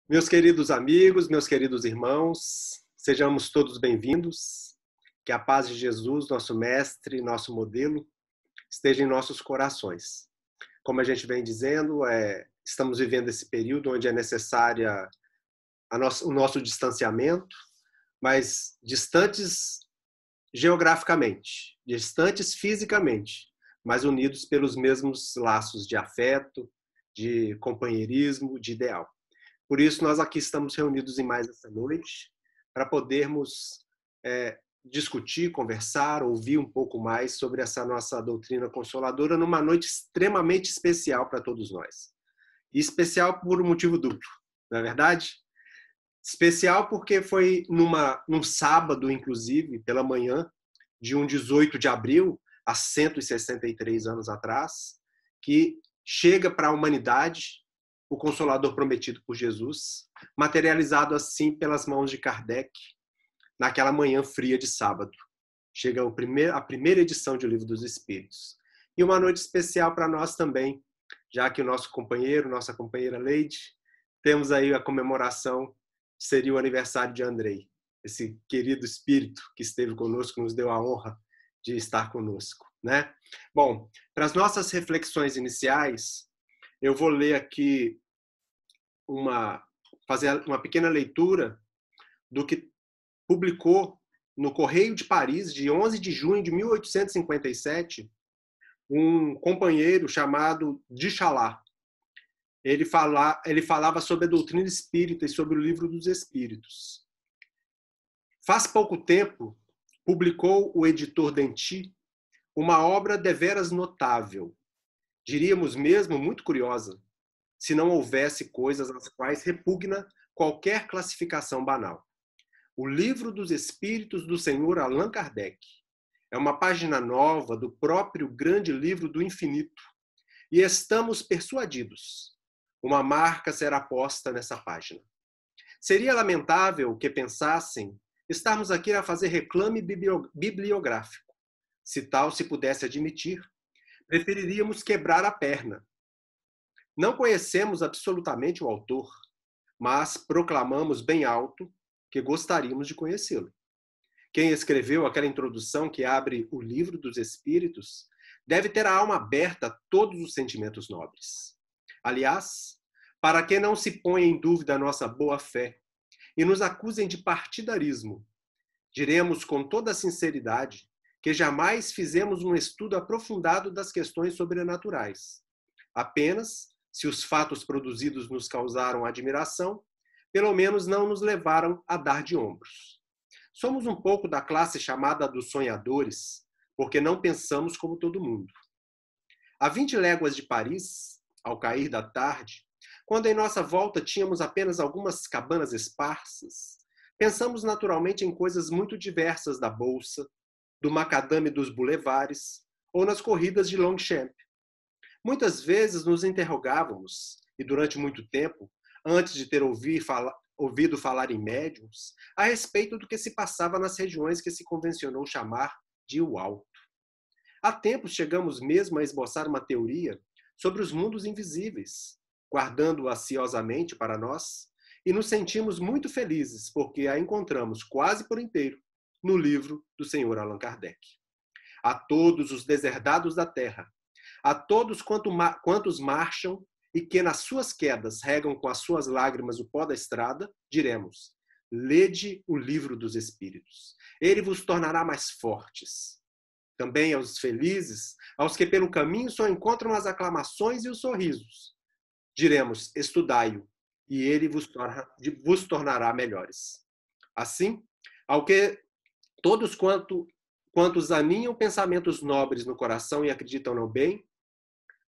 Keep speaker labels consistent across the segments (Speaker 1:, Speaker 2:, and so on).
Speaker 1: Meus queridos amigos, meus queridos irmãos, sejamos todos bem-vindos. Que a paz de Jesus, nosso mestre, nosso modelo, esteja em nossos corações. Como a gente vem dizendo, estamos vivendo esse período onde é necessária o nosso distanciamento, mas distantes geograficamente, distantes fisicamente, mas unidos pelos mesmos laços de afeto, de companheirismo, de ideal. Por isso, nós aqui estamos reunidos em mais essa noite, para podermos discutir, conversar, ouvir um pouco mais sobre essa nossa doutrina consoladora, numa noite extremamente especial para todos nós. E especial por um motivo duplo, não é verdade? Especial porque foi num sábado, inclusive, pela manhã, de um 18 de abril, há 163 anos atrás, que chega para a humanidade o Consolador prometido por Jesus, materializado assim pelas mãos de Kardec, naquela manhã fria de sábado. Chega a primeira edição de O Livro dos Espíritos. E uma noite especial para nós também, já que o nosso companheiro, nossa companheira Leide, temos aí a comemoração, seria o aniversário de Andrei, esse querido espírito que esteve conosco, nos deu a honra de estar conosco, né? Bom, para as nossas reflexões iniciais, eu vou ler aqui fazer uma pequena leitura do que publicou no Correio de Paris, de 11 de junho de 1857, um companheiro chamado Duchalard. Ele falava sobre a doutrina espírita e sobre o Livro dos Espíritos. Faz pouco tempo, publicou o editor Denty uma obra deveras notável, diríamos mesmo muito curiosa, se não houvesse coisas às quais repugna qualquer classificação banal. O Livro dos Espíritos do Senhor Allan Kardec é uma página nova do próprio grande livro do infinito, e estamos persuadidos, uma marca será posta nessa página. Seria lamentável que pensassem estarmos aqui a fazer reclame bibliográfico. Se tal se pudesse admitir, preferiríamos quebrar a perna. Não conhecemos absolutamente o autor, mas proclamamos bem alto que gostaríamos de conhecê-lo. Quem escreveu aquela introdução que abre o Livro dos Espíritos deve ter a alma aberta a todos os sentimentos nobres. Aliás, para que não se ponha em dúvida a nossa boa-fé e nos acusem de partidarismo, diremos com toda a sinceridade que jamais fizemos um estudo aprofundado das questões sobrenaturais. Apenas, se os fatos produzidos nos causaram admiração, pelo menos não nos levaram a dar de ombros. Somos um pouco da classe chamada dos sonhadores, porque não pensamos como todo mundo. A 20 léguas de Paris, ao cair da tarde, quando em nossa volta tínhamos apenas algumas cabanas esparsas, pensamos naturalmente em coisas muito diversas da bolsa, do macadame dos boulevares ou nas corridas de Longchamp. Muitas vezes nos interrogávamos, e durante muito tempo, antes de ter ouvido falar em médiuns, a respeito do que se passava nas regiões que se convencionou chamar de o alto. Há tempos chegamos mesmo a esboçar uma teoria sobre os mundos invisíveis, guardando-a ansiosamente para nós, e nos sentimos muito felizes porque a encontramos quase por inteiro no livro do Senhor Allan Kardec. A todos os deserdados da terra, a todos quantos marcham e que nas suas quedas regam com as suas lágrimas o pó da estrada, diremos: lede o Livro dos Espíritos. Ele vos tornará mais fortes. Também aos felizes, aos que pelo caminho só encontram as aclamações e os sorrisos, diremos: estudai-o, e ele vos tornará melhores. Assim, ao que todos quantos aninham pensamentos nobres no coração e acreditam no bem,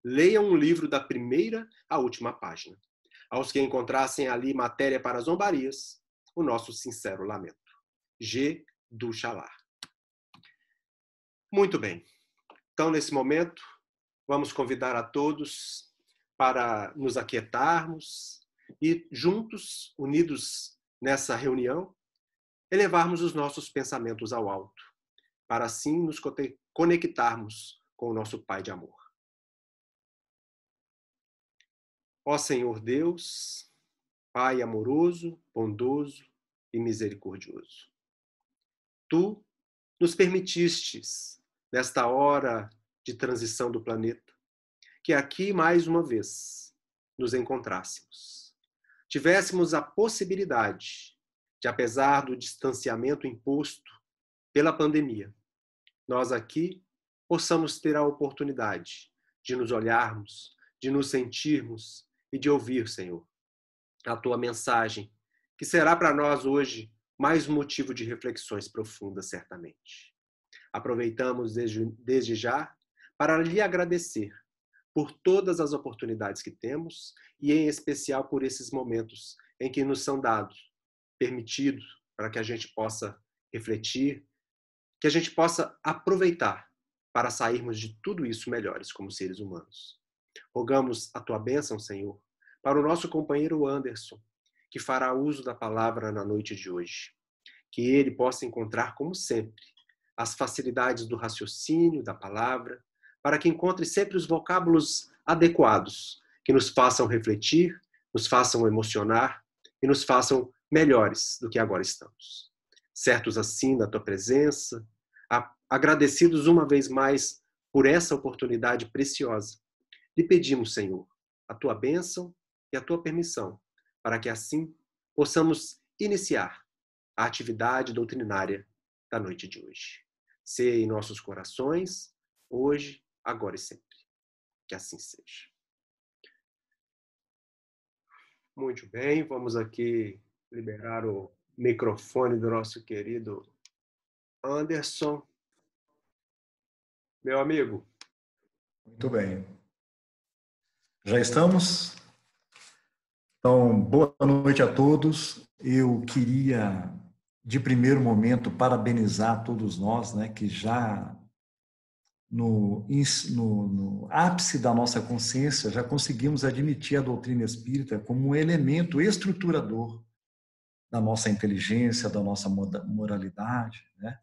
Speaker 1: leiam um livro da primeira à última página. Aos que encontrassem ali matéria para zombarias, o nosso sincero lamento. G. Duchalard. Muito bem. Então, nesse momento, vamos convidar a todos para nos aquietarmos e, juntos, unidos nessa reunião, elevarmos os nossos pensamentos ao alto, para assim nos conectarmos com o nosso Pai de amor. Ó Senhor Deus, Pai amoroso, bondoso e misericordioso. Tu nos permitistes, nesta hora de transição do planeta, que aqui, mais uma vez, nos encontrássemos. Tivéssemos a possibilidade de, apesar do distanciamento imposto pela pandemia, nós aqui possamos ter a oportunidade de nos olharmos, de nos sentirmos e de ouvir, Senhor, a Tua mensagem, que será para nós hoje mais um motivo de reflexões profundas, certamente. Aproveitamos desde já para lhe agradecer por todas as oportunidades que temos e, em especial, por esses momentos em que nos são dados, permitidos, para que a gente possa refletir, que a gente possa aproveitar para sairmos de tudo isso melhores como seres humanos. Rogamos a Tua bênção, Senhor, para o nosso companheiro Anderson, que fará uso da palavra na noite de hoje. Que ele possa encontrar, como sempre, as facilidades do raciocínio, da palavra, para que encontre sempre os vocábulos adequados, que nos façam refletir, nos façam emocionar e nos façam melhores do que agora estamos. Certos assim da Tua presença, agradecidos uma vez mais por essa oportunidade preciosa, lhe pedimos, Senhor, a Tua bênção e a Tua permissão, para que assim possamos iniciar a atividade doutrinária da noite de hoje. Seja em nossos corações, hoje, agora e sempre. Que assim seja. Muito bem, vamos aqui liberar o microfone do nosso querido Anderson. Meu amigo.
Speaker 2: Muito bem. Já estamos? Então, boa noite a todos. Eu queria, de primeiro momento, parabenizar todos nós, né, que já no ápice da nossa consciência já conseguimos admitir a doutrina espírita como um elemento estruturador da nossa inteligência, da nossa moralidade, né?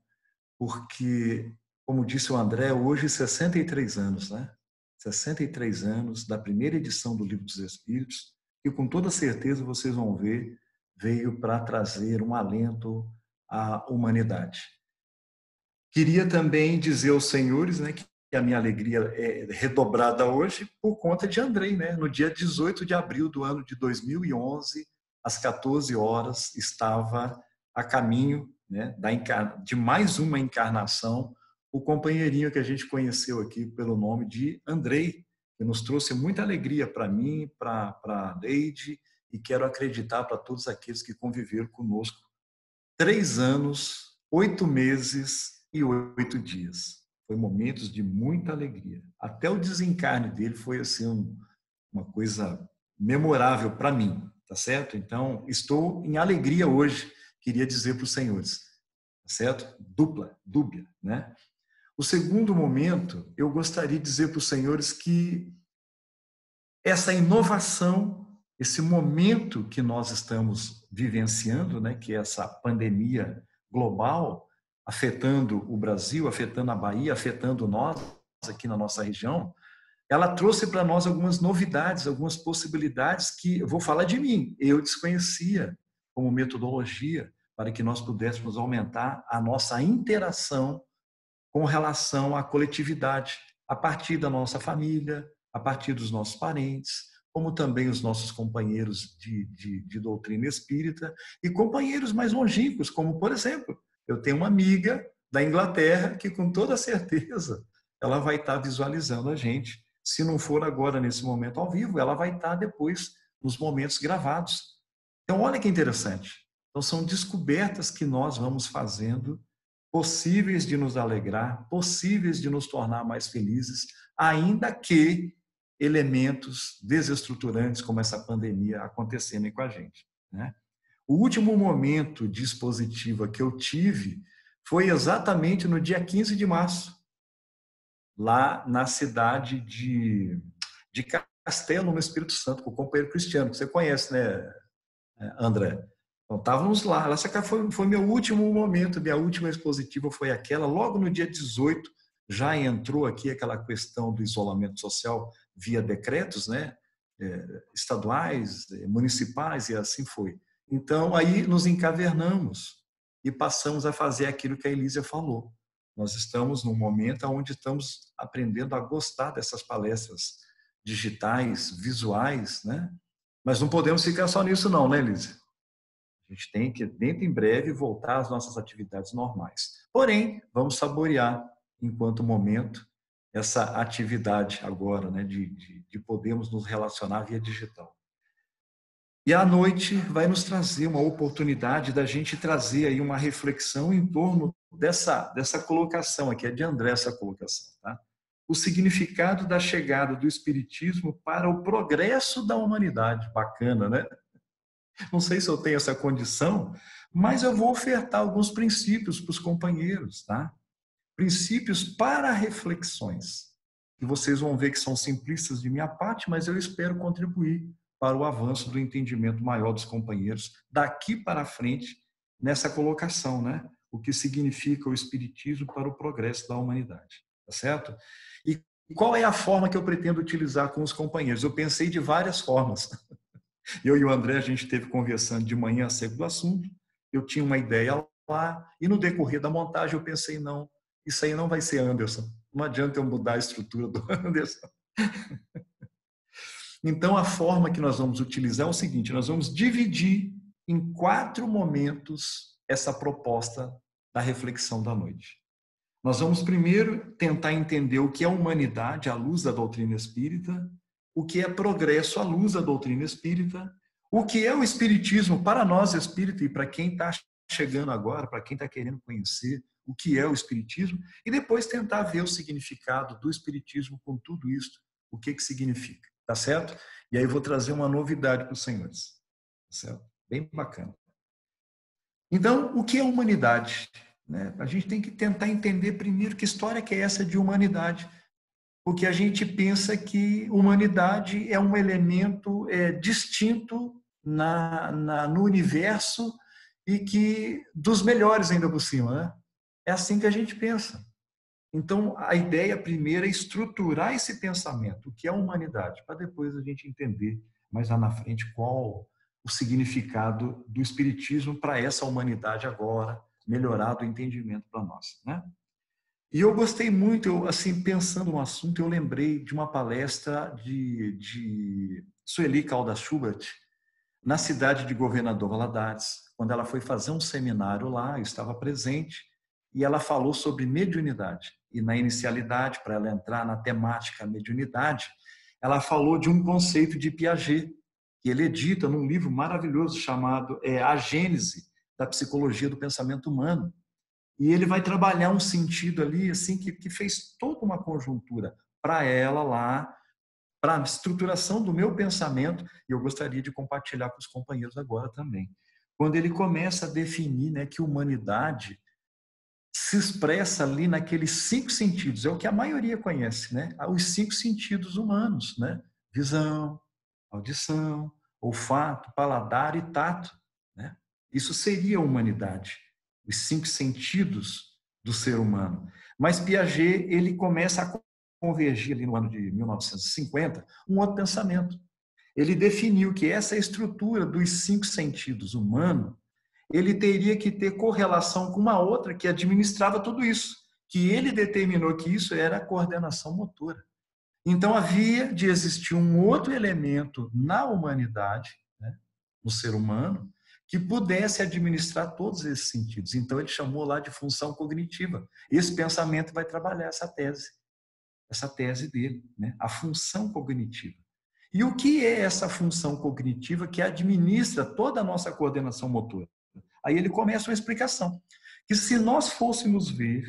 Speaker 2: Porque, como disse o André, hoje 63 anos, né? 63 anos da primeira edição do Livro dos Espíritos, e com toda certeza vocês vão ver, veio para trazer um alento à humanidade. Queria também dizer aos senhores, né, que a minha alegria é redobrada hoje por conta de Andrei, né? No dia 18 de abril do ano de 2011, às 14 horas, estava a caminho, né, de mais uma encarnação, o companheirinho que a gente conheceu aqui pelo nome de Andrei, que nos trouxe muita alegria para mim, para a Leide, e quero acreditar para todos aqueles que conviveram conosco 3 anos, 8 meses e 8 dias. Foi momentos de muita alegria. Até o desencarne dele foi assim uma coisa memorável para mim, tá certo? Então, estou em alegria hoje, queria dizer para os senhores, tá certo? Dúbia, né? O segundo momento, eu gostaria de dizer para os senhores que essa inovação, esse momento que nós estamos vivenciando, né, que é essa pandemia global, afetando o Brasil, afetando a Bahia, afetando nós aqui na nossa região, ela trouxe para nós algumas novidades, algumas possibilidades que, eu vou falar de mim, eu desconhecia como metodologia para que nós pudéssemos aumentar a nossa interação com relação à coletividade, a partir da nossa família, a partir dos nossos parentes, como também os nossos companheiros de doutrina espírita e companheiros mais longínquos, como, por exemplo, eu tenho uma amiga da Inglaterra que, com toda certeza, ela vai estar visualizando a gente. Se não for agora, nesse momento ao vivo, ela vai estar depois nos momentos gravados. Então, olha que interessante. Então, são descobertas que nós vamos fazendo, possíveis de nos alegrar, possíveis de nos tornar mais felizes, ainda que elementos desestruturantes como essa pandemia acontecendo com a gente, né? O último momento de expositiva que eu tive foi exatamente no dia 15 de março, lá na cidade de Castelo, no Espírito Santo, com o companheiro Cristiano, que você conhece, né, André? Então, estávamos lá. Essa foi meu último momento, minha última expositiva foi aquela. Logo no dia 18, já entrou aqui aquela questão do isolamento social via decretos, né? estaduais, municipais, e assim foi. Então, aí nos encavernamos e passamos a fazer aquilo que a Elísia falou. Nós estamos num momento onde estamos aprendendo a gostar dessas palestras digitais, visuais, né? Mas não podemos ficar só nisso não, né, Elísia? A gente tem que, dentro em breve, voltar às nossas atividades normais. Porém, vamos saborear, enquanto momento, essa atividade agora, né, de podermos nos relacionar via digital. E a noite vai nos trazer uma oportunidade da gente trazer aí uma reflexão em torno dessa colocação aqui, é de André essa colocação, tá? O significado da chegada do Espiritismo para o progresso da humanidade. Bacana, né? Não sei se eu tenho essa condição, mas eu vou ofertar alguns princípios para os companheiros, tá? Princípios para reflexões. E vocês vão ver que são simplistas de minha parte, mas eu espero contribuir para o avanço do entendimento maior dos companheiros daqui para frente nessa colocação, né? O que significa o Espiritismo para o progresso da humanidade, tá certo? E qual é a forma que eu pretendo utilizar com os companheiros? Eu pensei de várias formas. Eu e o André, a gente esteve conversando de manhã acerca do assunto, eu tinha uma ideia lá, e no decorrer da montagem eu pensei, não, isso aí não vai ser Anderson, não adianta eu mudar a estrutura do Anderson. Então, a forma que nós vamos utilizar é o seguinte, nós vamos dividir em 4 momentos essa proposta da reflexão da noite. Nós vamos primeiro tentar entender o que é humanidade à luz da doutrina espírita, o que é progresso à luz da doutrina espírita, o que é o espiritismo para nós espírita e para quem está chegando agora, para quem está querendo conhecer o que é o espiritismo, e depois tentar ver o significado do espiritismo com tudo isso, o que significa, tá certo? E aí eu vou trazer uma novidade para os senhores, tá certo? Bem bacana. Então, o que é humanidade? A gente tem que tentar entender primeiro que história que é essa de humanidade, porque a gente pensa que humanidade é um elemento distinto no universo e que dos melhores ainda por cima, né? É assim que a gente pensa. Então, a ideia primeira é estruturar esse pensamento, o que é humanidade, para depois a gente entender mais lá na frente qual o significado do espiritismo para essa humanidade agora, melhorado o entendimento para nós, né? E eu gostei muito, assim, pensando no assunto, eu lembrei de uma palestra de Sueli Caldas Schubert, na cidade de Governador Valadares, quando ela foi fazer um seminário lá, eu estava presente, e ela falou sobre mediunidade. E na inicialidade, para ela entrar na temática mediunidade, ela falou de um conceito de Piaget, que ele edita num livro maravilhoso chamado A Gênese da Psicologia do Pensamento Humano. E ele vai trabalhar um sentido ali assim que fez toda uma conjuntura para ela lá, para a estruturação do meu pensamento, e eu gostaria de compartilhar com os companheiros agora também. Quando ele começa a definir, né, que humanidade se expressa ali naqueles 5 sentidos, é o que a maioria conhece, né? Os 5 sentidos humanos, né? Visão, audição, olfato, paladar e tato, né? Isso seria a humanidade, os 5 sentidos do ser humano. Mas Piaget, ele começa a convergir ali no ano de 1950, um outro pensamento. Ele definiu que essa estrutura dos 5 sentidos humanos, ele teria que ter correlação com uma outra que administrava tudo isso, que ele determinou que isso era a coordenação motora. Então, havia de existir um outro elemento na humanidade, né, no ser humano, que pudesse administrar todos esses sentidos. Então, ele chamou lá de função cognitiva. Esse pensamento vai trabalhar essa tese dele, né, a função cognitiva. E o que é essa função cognitiva que administra toda a nossa coordenação motora? Aí ele começa uma explicação, que se nós fôssemos ver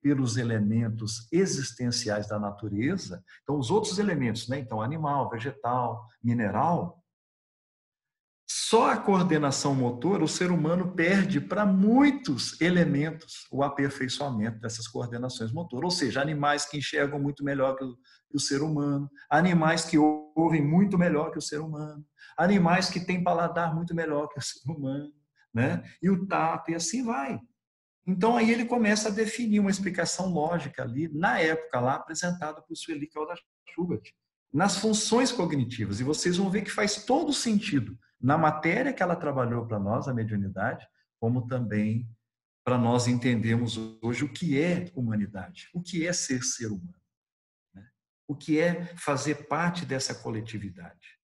Speaker 2: pelos elementos existenciais da natureza, então os outros elementos, né? Então animal, vegetal, mineral, só a coordenação motora, o ser humano perde para muitos elementos o aperfeiçoamento dessas coordenações motoras, ou seja, animais que enxergam muito melhor que o ser humano, animais que ouvem muito melhor que o ser humano, animais que têm paladar muito melhor que o ser humano, né? E o tato, e assim vai. Então, aí ele começa a definir uma explicação lógica ali, na época lá, apresentada por Sueli Caldas Schubert, nas funções cognitivas. E vocês vão ver que faz todo sentido na matéria que ela trabalhou para nós, a mediunidade, como também para nós entendermos hoje o que é humanidade, o que é ser humano, né? O que é fazer parte dessa coletividade,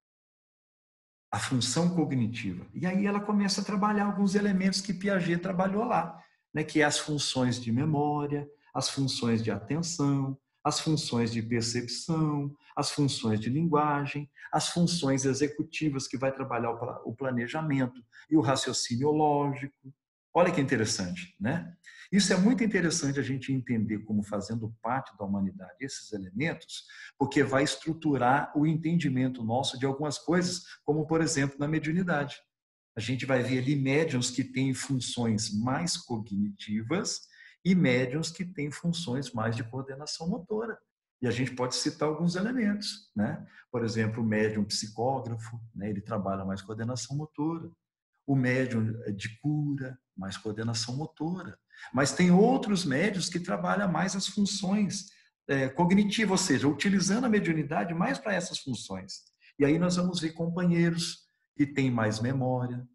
Speaker 2: a função cognitiva. E aí ela começa a trabalhar alguns elementos que Piaget trabalhou lá, né? Que é as funções de memória, as funções de atenção, as funções de percepção, as funções de linguagem, as funções executivas que vai trabalhar o planejamento e o raciocínio lógico. Olha que interessante, né? Isso é muito interessante a gente entender como fazendo parte da humanidade esses elementos, porque vai estruturar o entendimento nosso de algumas coisas, como, por exemplo, na mediunidade. A gente vai ver ali médiuns que têm funções mais cognitivas e médiuns que têm funções mais de coordenação motora. E a gente pode citar alguns elementos, né? Por exemplo, o médium psicógrafo, né? Ele trabalha mais coordenação motora. O médium de cura, mais coordenação motora. Mas tem outros médiuns que trabalham mais as funções cognitivas, ou seja, utilizando a mediunidade mais para essas funções. E aí nós vamos ver companheiros que têm mais memória,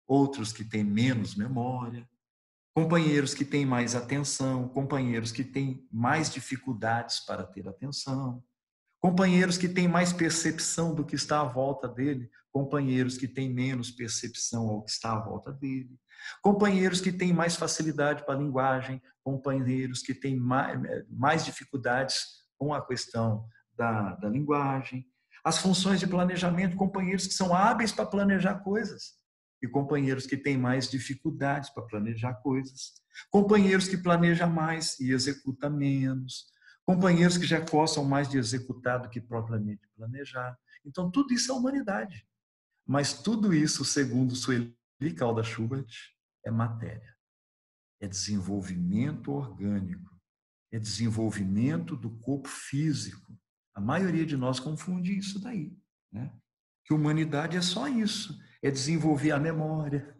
Speaker 2: outros que têm menos memória, companheiros que têm mais atenção, companheiros que têm mais dificuldades para ter atenção, companheiros que têm mais percepção do que está à volta dele, companheiros que têm menos percepção ao que está à volta dele, companheiros que têm mais facilidade para a linguagem, companheiros que têm mais dificuldades com a questão da linguagem, as funções de planejamento, companheiros que são hábeis para planejar coisas e companheiros que têm mais dificuldades para planejar coisas, companheiros que planejam mais e executam menos, companheiros que já gostam mais de executar do que propriamente planejar. Então, tudo isso é humanidade. Mas tudo isso, segundo Sueli Caldas Schubert, é matéria. É desenvolvimento orgânico. É desenvolvimento do corpo físico. A maioria de nós confunde isso daí, né? Que humanidade é só isso. É desenvolver a memória,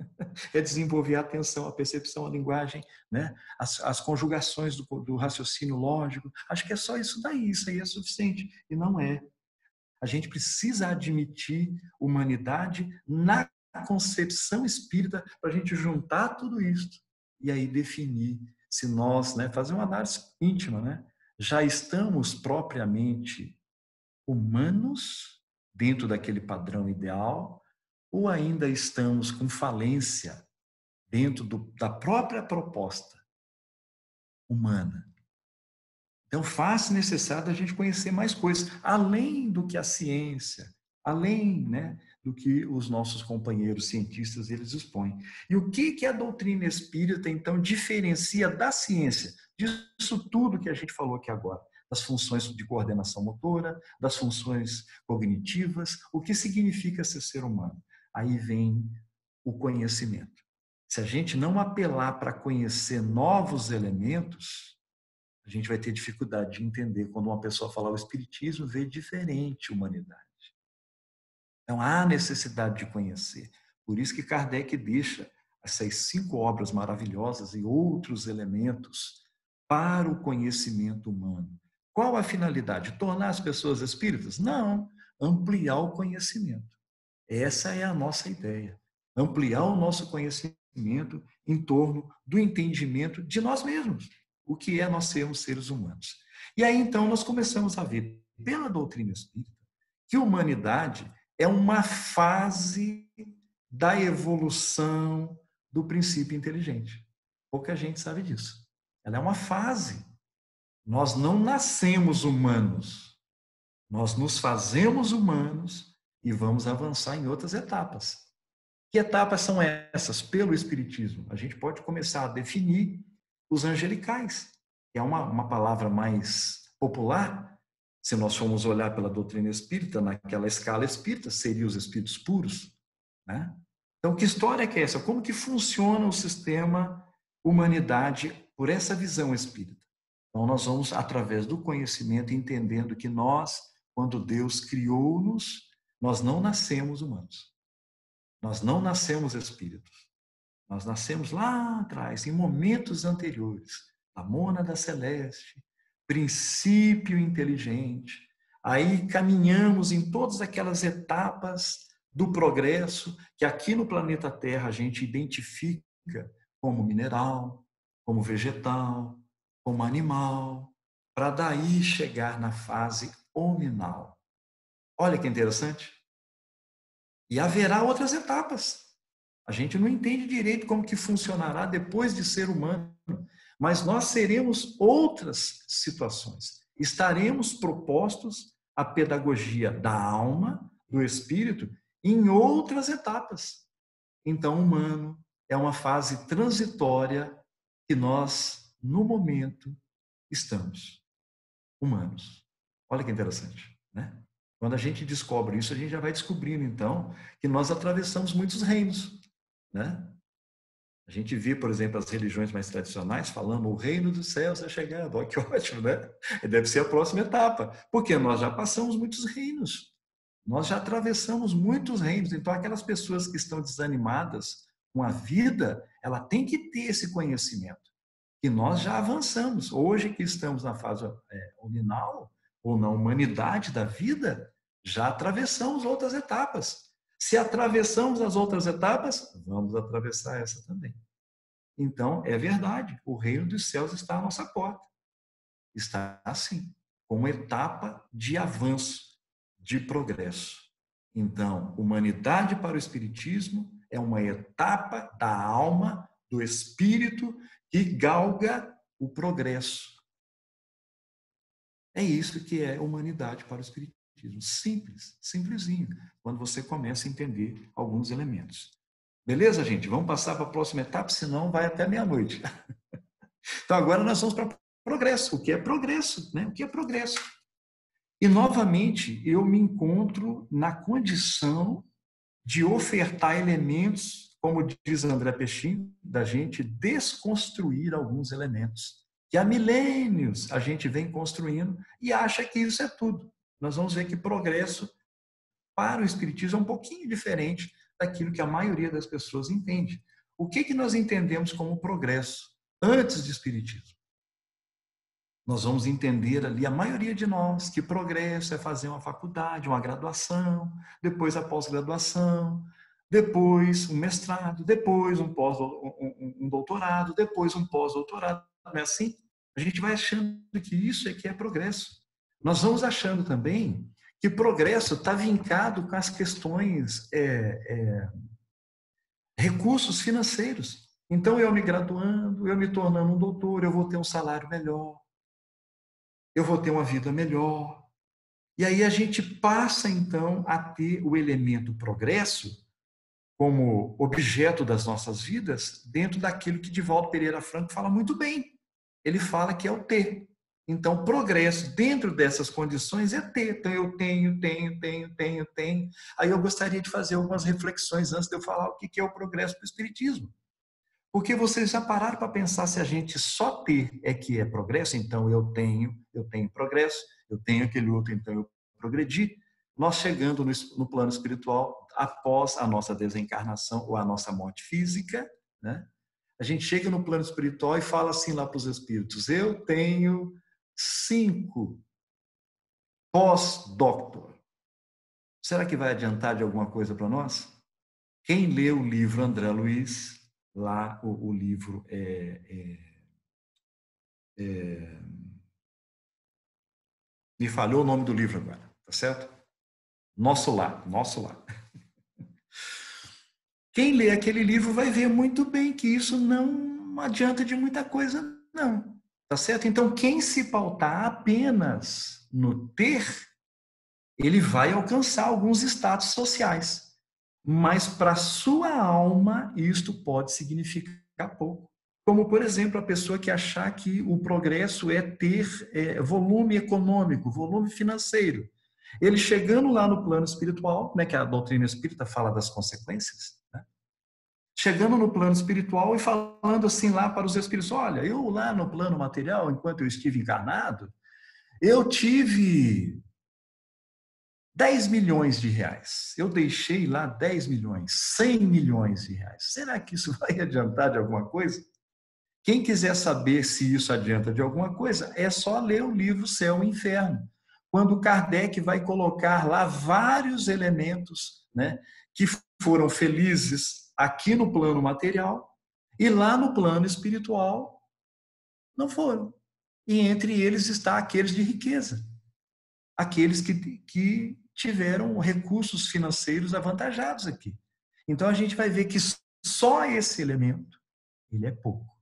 Speaker 2: é desenvolver a atenção, a percepção, a linguagem, né? As conjugações do raciocínio lógico. Acho que é só isso daí, isso aí é suficiente. E não é. A gente precisa admitir humanidade na concepção espírita para a gente juntar tudo isso e aí definir se nós, né, fazer uma análise íntima, né? Já estamos propriamente humanos dentro daquele padrão ideal ou ainda estamos com falência dentro da própria proposta humana. Então, faz necessário a gente conhecer mais coisas, além do que a ciência, além, né, do que os nossos companheiros cientistas eles expõem. E o que a doutrina espírita, então, diferencia da ciência, disso tudo que a gente falou aqui agora, das funções de coordenação motora, das funções cognitivas, o que significa ser humano? Aí vem o conhecimento. Se a gente não apelar para conhecer novos elementos, a gente vai ter dificuldade de entender quando uma pessoa fala o espiritismo vê diferente a humanidade. Então há necessidade de conhecer. Por isso que Kardec deixa essas 5 obras maravilhosas e outros elementos para o conhecimento humano. Qual a finalidade? Tornar as pessoas espíritas? Não, ampliar o conhecimento. Essa é a nossa ideia. Ampliar o nosso conhecimento em torno do entendimento de nós mesmos. O que é nós sermos seres humanos. E aí, então, nós começamos a ver, pela doutrina espírita, que a humanidade é uma fase da evolução do princípio inteligente. Pouca gente sabe disso. Ela é uma fase. Nós não nascemos humanos. Nós nos fazemos humanos e vamos avançar em outras etapas. Que etapas são essas? Pelo Espiritismo, a gente pode começar a definir os angelicais, que é uma palavra mais popular. Se nós formos olhar pela doutrina espírita, naquela escala espírita, seriam os espíritos puros, né? Então, que história que é essa? Como que funciona o sistema humanidade por essa visão espírita? Então, nós vamos, através do conhecimento, entendendo que nós, quando Deus criou-nos, nós não nascemos humanos. Nós não nascemos espíritos. Nós nascemos lá atrás, em momentos anteriores. A mônada celeste, princípio inteligente, Aí caminhamos em todas aquelas etapas do progresso que aqui no planeta Terra a gente identifica como mineral, como vegetal, como animal, para daí chegar na fase hominal. Olha que interessante. E haverá outras etapas. A gente não entende direito como que funcionará depois de ser humano, mas nós seremos outras situações. Estaremos propostos à pedagogia da alma, do espírito, em outras etapas. Então, humano é uma fase transitória que nós, no momento, estamos humanos. Olha que interessante, né? Quando a gente descobre isso, a gente já vai descobrindo, então, que nós atravessamos muitos reinos, né? A gente vê, por exemplo, as religiões mais tradicionais falando o reino dos céus é chegado. Olha que ótimo, né? Deve ser a próxima etapa, porque nós já passamos muitos reinos. Nós já atravessamos muitos reinos. Então, aquelas pessoas que estão desanimadas com a vida, ela tem que ter esse conhecimento. Que nós já avançamos. Hoje que estamos na fase hominal, ou na humanidade da vida, já atravessamos outras etapas. Se atravessamos as outras etapas, vamos atravessar essa também. Então, é verdade, o reino dos céus está à nossa porta. Está assim, como etapa de avanço, de progresso. Então, humanidade para o espiritismo é uma etapa da alma, do espírito, que galga o progresso. É isso que é humanidade para o espiritismo. Simples, simplesinho, quando você começa a entender alguns elementos. Beleza, gente? Vamos passar para a próxima etapa, senão vai até meia-noite. Então, agora nós vamos para progresso. O que é progresso? Né? O que é progresso? E, novamente, eu me encontro na condição de ofertar elementos, como diz André Pechin, da gente desconstruir alguns elementos que há milênios a gente vem construindo e acha que isso é tudo. Nós vamos ver que progresso para o espiritismo é um pouquinho diferente daquilo que a maioria das pessoas entende. O que nós entendemos como progresso antes do espiritismo? Nós vamos entender ali, a maioria de nós, que progresso é fazer uma faculdade, uma graduação, depois a pós-graduação, depois um mestrado, depois um doutorado, depois um pós-doutorado. Não é assim? A gente vai achando que isso é que é progresso. Nós vamos achando também que progresso está vincado com as questões recursos financeiros. Então, eu me graduando, eu me tornando um doutor, eu vou ter um salário melhor, eu vou ter uma vida melhor. E aí a gente passa, então, a ter o elemento progresso como objeto das nossas vidas dentro daquilo que Divaldo Pereira Franco fala muito bem. Ele fala que é o ter. Então, progresso dentro dessas condições é ter. Então, eu tenho. Aí eu gostaria de fazer algumas reflexões antes de eu falar o que é o progresso do espiritismo. Porque vocês já pararam para pensar se a gente só ter é que é progresso? Então, eu tenho progresso, eu tenho aquele outro, então eu progredi. Nós chegando no plano espiritual, após a nossa desencarnação ou a nossa morte física, né? A gente chega no plano espiritual e fala assim lá para os espíritos: eu tenho 5 pós-doutor. Será que vai adiantar de alguma coisa para nós? Quem lê o livro André Luiz, lá o livro me falhou o nome do livro agora, tá certo? Nosso Lar. Quem lê aquele livro vai ver muito bem que isso não adianta de muita coisa, não. Tá certo? Então, quem se pautar apenas no ter, ele vai alcançar alguns status sociais. Mas para a sua alma, isto pode significar pouco. Como, por exemplo, a pessoa que achar que o progresso é ter volume econômico, volume financeiro. Ele chegando lá no plano espiritual, né, que a doutrina espírita fala das consequências, né? Chegando no plano espiritual e falando assim lá para os espíritos: olha, eu lá no plano material, enquanto eu estive encarnado, eu tive 10 milhões de reais. Eu deixei lá 10 milhões, 100 milhões de reais. Será que isso vai adiantar de alguma coisa? Quem quiser saber se isso adianta de alguma coisa, é só ler o livro Céu e Inferno. quando Kardec vai colocar lá vários elementos, né, que foram felizes aqui no plano material e lá no plano espiritual não foram. E entre eles está aqueles de riqueza, aqueles que tiveram recursos financeiros avantajados aqui. Então a gente vai ver que só esse elemento, ele é pouco.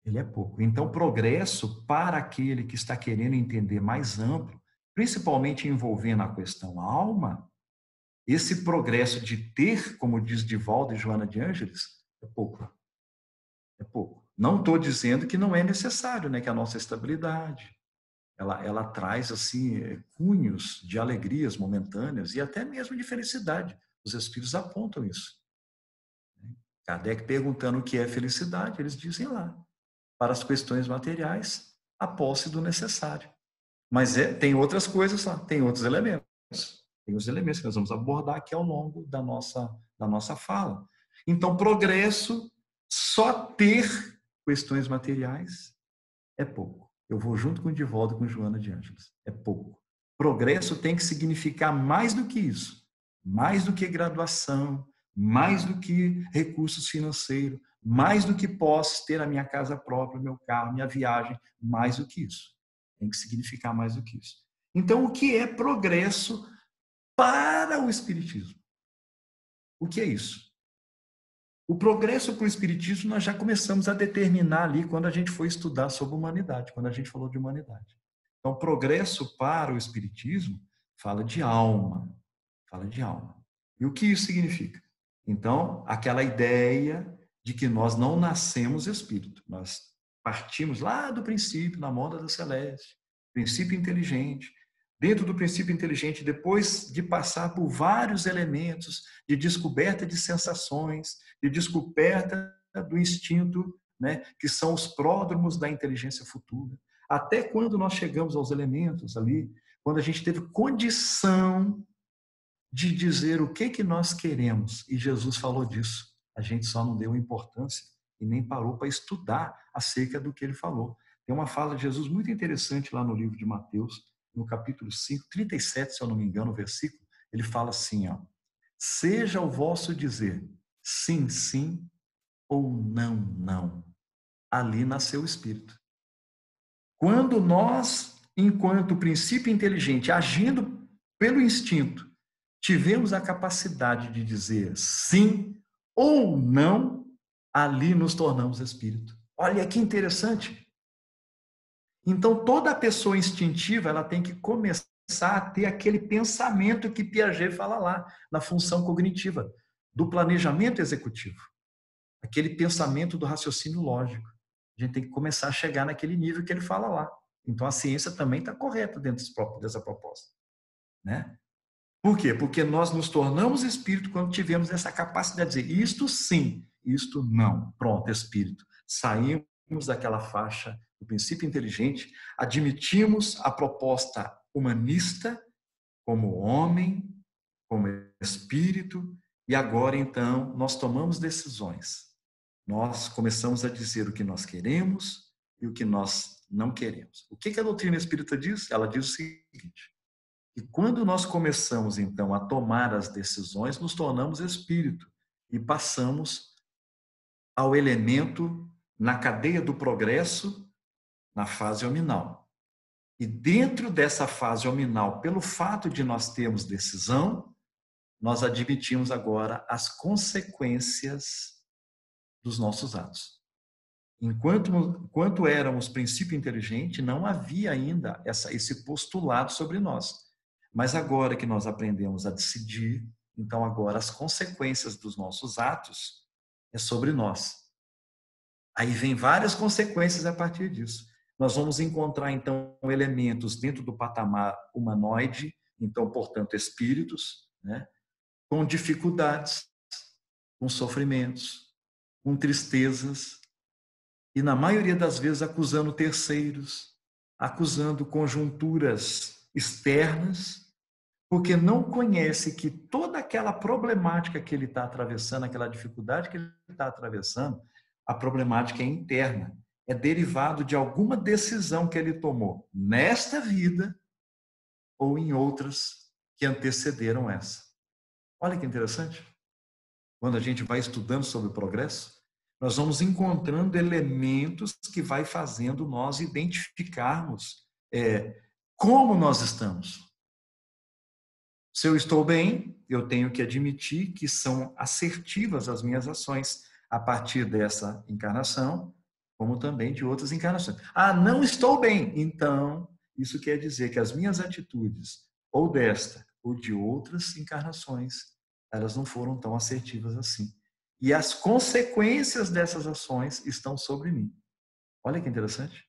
Speaker 2: Ele é pouco. Então, progresso para aquele que está querendo entender mais amplo, principalmente envolvendo a questão alma, esse progresso de ter, como diz Divaldo e Joana de Ângeles, é pouco. É pouco. Não estou dizendo que não é necessário, né, que a nossa estabilidade, ela traz assim cunhos de alegrias momentâneas e até mesmo de felicidade. Os espíritos apontam isso. Kardec perguntando o que é felicidade, eles dizem lá, para as questões materiais, a posse do necessário. Mas tem outras coisas lá, tem outros elementos. Tem os elementos que nós vamos abordar aqui ao longo da nossa fala. Então, progresso, só ter questões materiais é pouco. Eu vou junto com o Divaldo e com Joana de Ângeles. É pouco. Progresso tem que significar mais do que isso. Mais do que graduação, mais do que recursos financeiros, mais do que posso ter a minha casa própria, meu carro, minha viagem, mais do que isso. Tem que significar mais do que isso. Então, o que é progresso para o Espiritismo? O que é isso? O progresso para o Espiritismo nós já começamos a determinar ali quando a gente foi estudar sobre humanidade, quando a gente falou de humanidade. Então, progresso para o Espiritismo fala de alma, fala de alma. E o que isso significa? Então, aquela ideia de que nós não nascemos espírito, nós partimos lá do princípio, na moda da celeste, princípio inteligente. Dentro do princípio inteligente, depois de passar por vários elementos de descoberta de sensações, de descoberta do instinto, né, que são os pródromos da inteligência futura, até quando nós chegamos aos elementos ali, quando a gente teve condição de dizer o que nós queremos, e Jesus falou disso. A gente só não deu importância e nem parou para estudar acerca do que ele falou. Tem uma fala de Jesus muito interessante lá no livro de Mateus, no capítulo 5, 37, se eu não me engano, o versículo, ele fala assim, ó, seja o vosso dizer sim, sim, ou não, não. Ali nasceu o Espírito. Quando nós, enquanto princípio inteligente, agindo pelo instinto, tivemos a capacidade de dizer sim ou não, ali nos tornamos espírito. Olha que interessante. Então, toda pessoa instintiva, ela tem que começar a ter aquele pensamento que Piaget fala lá, na função cognitiva, do planejamento executivo. Aquele pensamento do raciocínio lógico. A gente tem que começar a chegar naquele nível que ele fala lá. Então, a ciência também está correta dentro dessa proposta. Né? Por quê? Porque nós nos tornamos espírito quando tivemos essa capacidade de dizer isto sim, isto não. Pronto, espírito. Saímos daquela faixa do princípio inteligente, admitimos a proposta humanista como homem, como espírito, e agora então nós tomamos decisões. Nós começamos a dizer o que nós queremos e o que nós não queremos. O que a doutrina espírita diz? Ela diz o seguinte: e quando nós começamos, então, a tomar as decisões, nos tornamos espírito e passamos ao elemento na cadeia do progresso, na fase hominal. E dentro dessa fase hominal, pelo fato de nós termos decisão, nós admitimos agora as consequências dos nossos atos. Enquanto éramos princípio inteligente, não havia ainda esse postulado sobre nós. Mas agora que nós aprendemos a decidir, então agora as consequências dos nossos atos é sobre nós. Aí vem várias consequências a partir disso. Nós vamos encontrar então elementos dentro do patamar humanoide, então, portanto, espíritos, né, com dificuldades, com sofrimentos, com tristezas, e na maioria das vezes acusando terceiros, acusando conjunturas externas, porque não conhece que toda aquela problemática que ele está atravessando, aquela dificuldade que ele está atravessando, a problemática é interna, é derivado de alguma decisão que ele tomou nesta vida ou em outras que antecederam essa. Olha que interessante. Quando a gente vai estudando sobre o progresso, nós vamos encontrando elementos que vai fazendo nós identificarmos como nós estamos. Se eu estou bem, eu tenho que admitir que são assertivas as minhas ações a partir dessa encarnação, como também de outras encarnações. Ah, não estou bem. Então, isso quer dizer que as minhas atitudes, ou desta, ou de outras encarnações, elas não foram tão assertivas assim. E as consequências dessas ações estão sobre mim. Olha que interessante.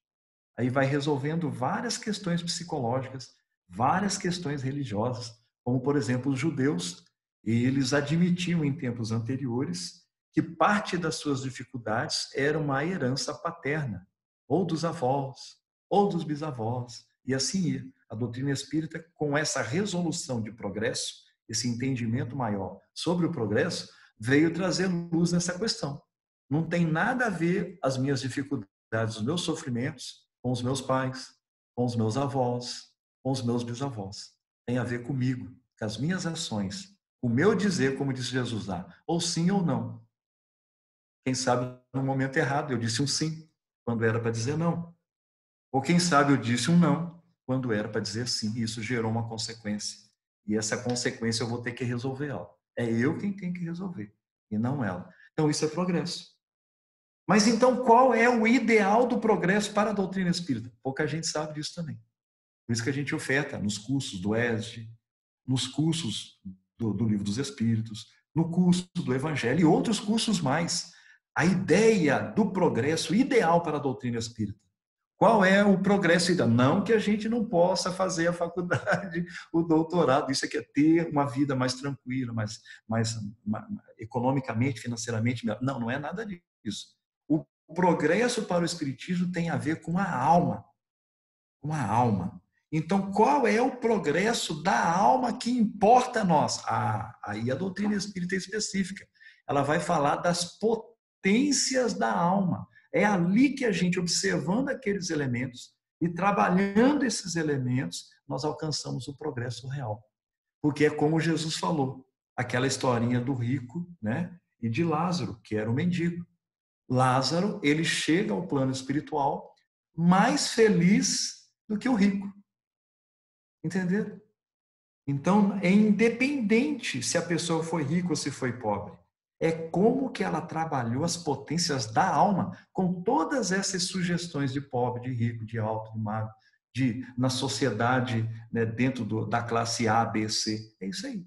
Speaker 2: Aí vai resolvendo várias questões psicológicas, várias questões religiosas, como, por exemplo, os judeus, eles admitiam em tempos anteriores que parte das suas dificuldades era uma herança paterna, ou dos avós, ou dos bisavós, e assim ia. A doutrina espírita, com essa resolução de progresso, esse entendimento maior sobre o progresso, veio trazer luz nessa questão. Não tem nada a ver as minhas dificuldades, os meus sofrimentos, com os meus pais, com os meus avós, com os meus bisavós. Tem a ver comigo, com as minhas ações, o meu dizer, como disse Jesus lá, ou sim ou não. Quem sabe no momento errado eu disse um sim, quando era para dizer não. Ou quem sabe eu disse um não, quando era para dizer sim. E isso gerou uma consequência. E essa consequência eu vou ter que resolver ela. É eu quem tem que resolver, e não ela. Então isso é progresso. Mas então qual é o ideal do progresso para a doutrina espírita? Pouca gente sabe disso também. Por isso que a gente oferta nos cursos do ESG, nos cursos do Livro dos Espíritos, no curso do Evangelho e outros cursos mais. A ideia do progresso ideal para a doutrina espírita. Qual é o progresso ideal? Não que a gente não possa fazer a faculdade, o doutorado, isso aqui é ter uma vida mais tranquila, mais economicamente, financeiramente. Não, não é nada disso. O progresso para o espiritismo tem a ver com a alma. Com a alma. Então, qual é o progresso da alma que importa a nós? Aí a doutrina espírita é específica. Ela vai falar das potências da alma. É ali que a gente, observando aqueles elementos e trabalhando esses elementos, nós alcançamos o progresso real. Porque é como Jesus falou, aquela historinha do rico, né, e de Lázaro, que era um mendigo. Lázaro, ele chega ao plano espiritual mais feliz do que o rico. Entenderam? Então, é independente se a pessoa foi rica ou se foi pobre. É como que ela trabalhou as potências da alma com todas essas sugestões de pobre, de rico, de alto, de magro, na sociedade, né, dentro da classe A, B, C. É isso aí.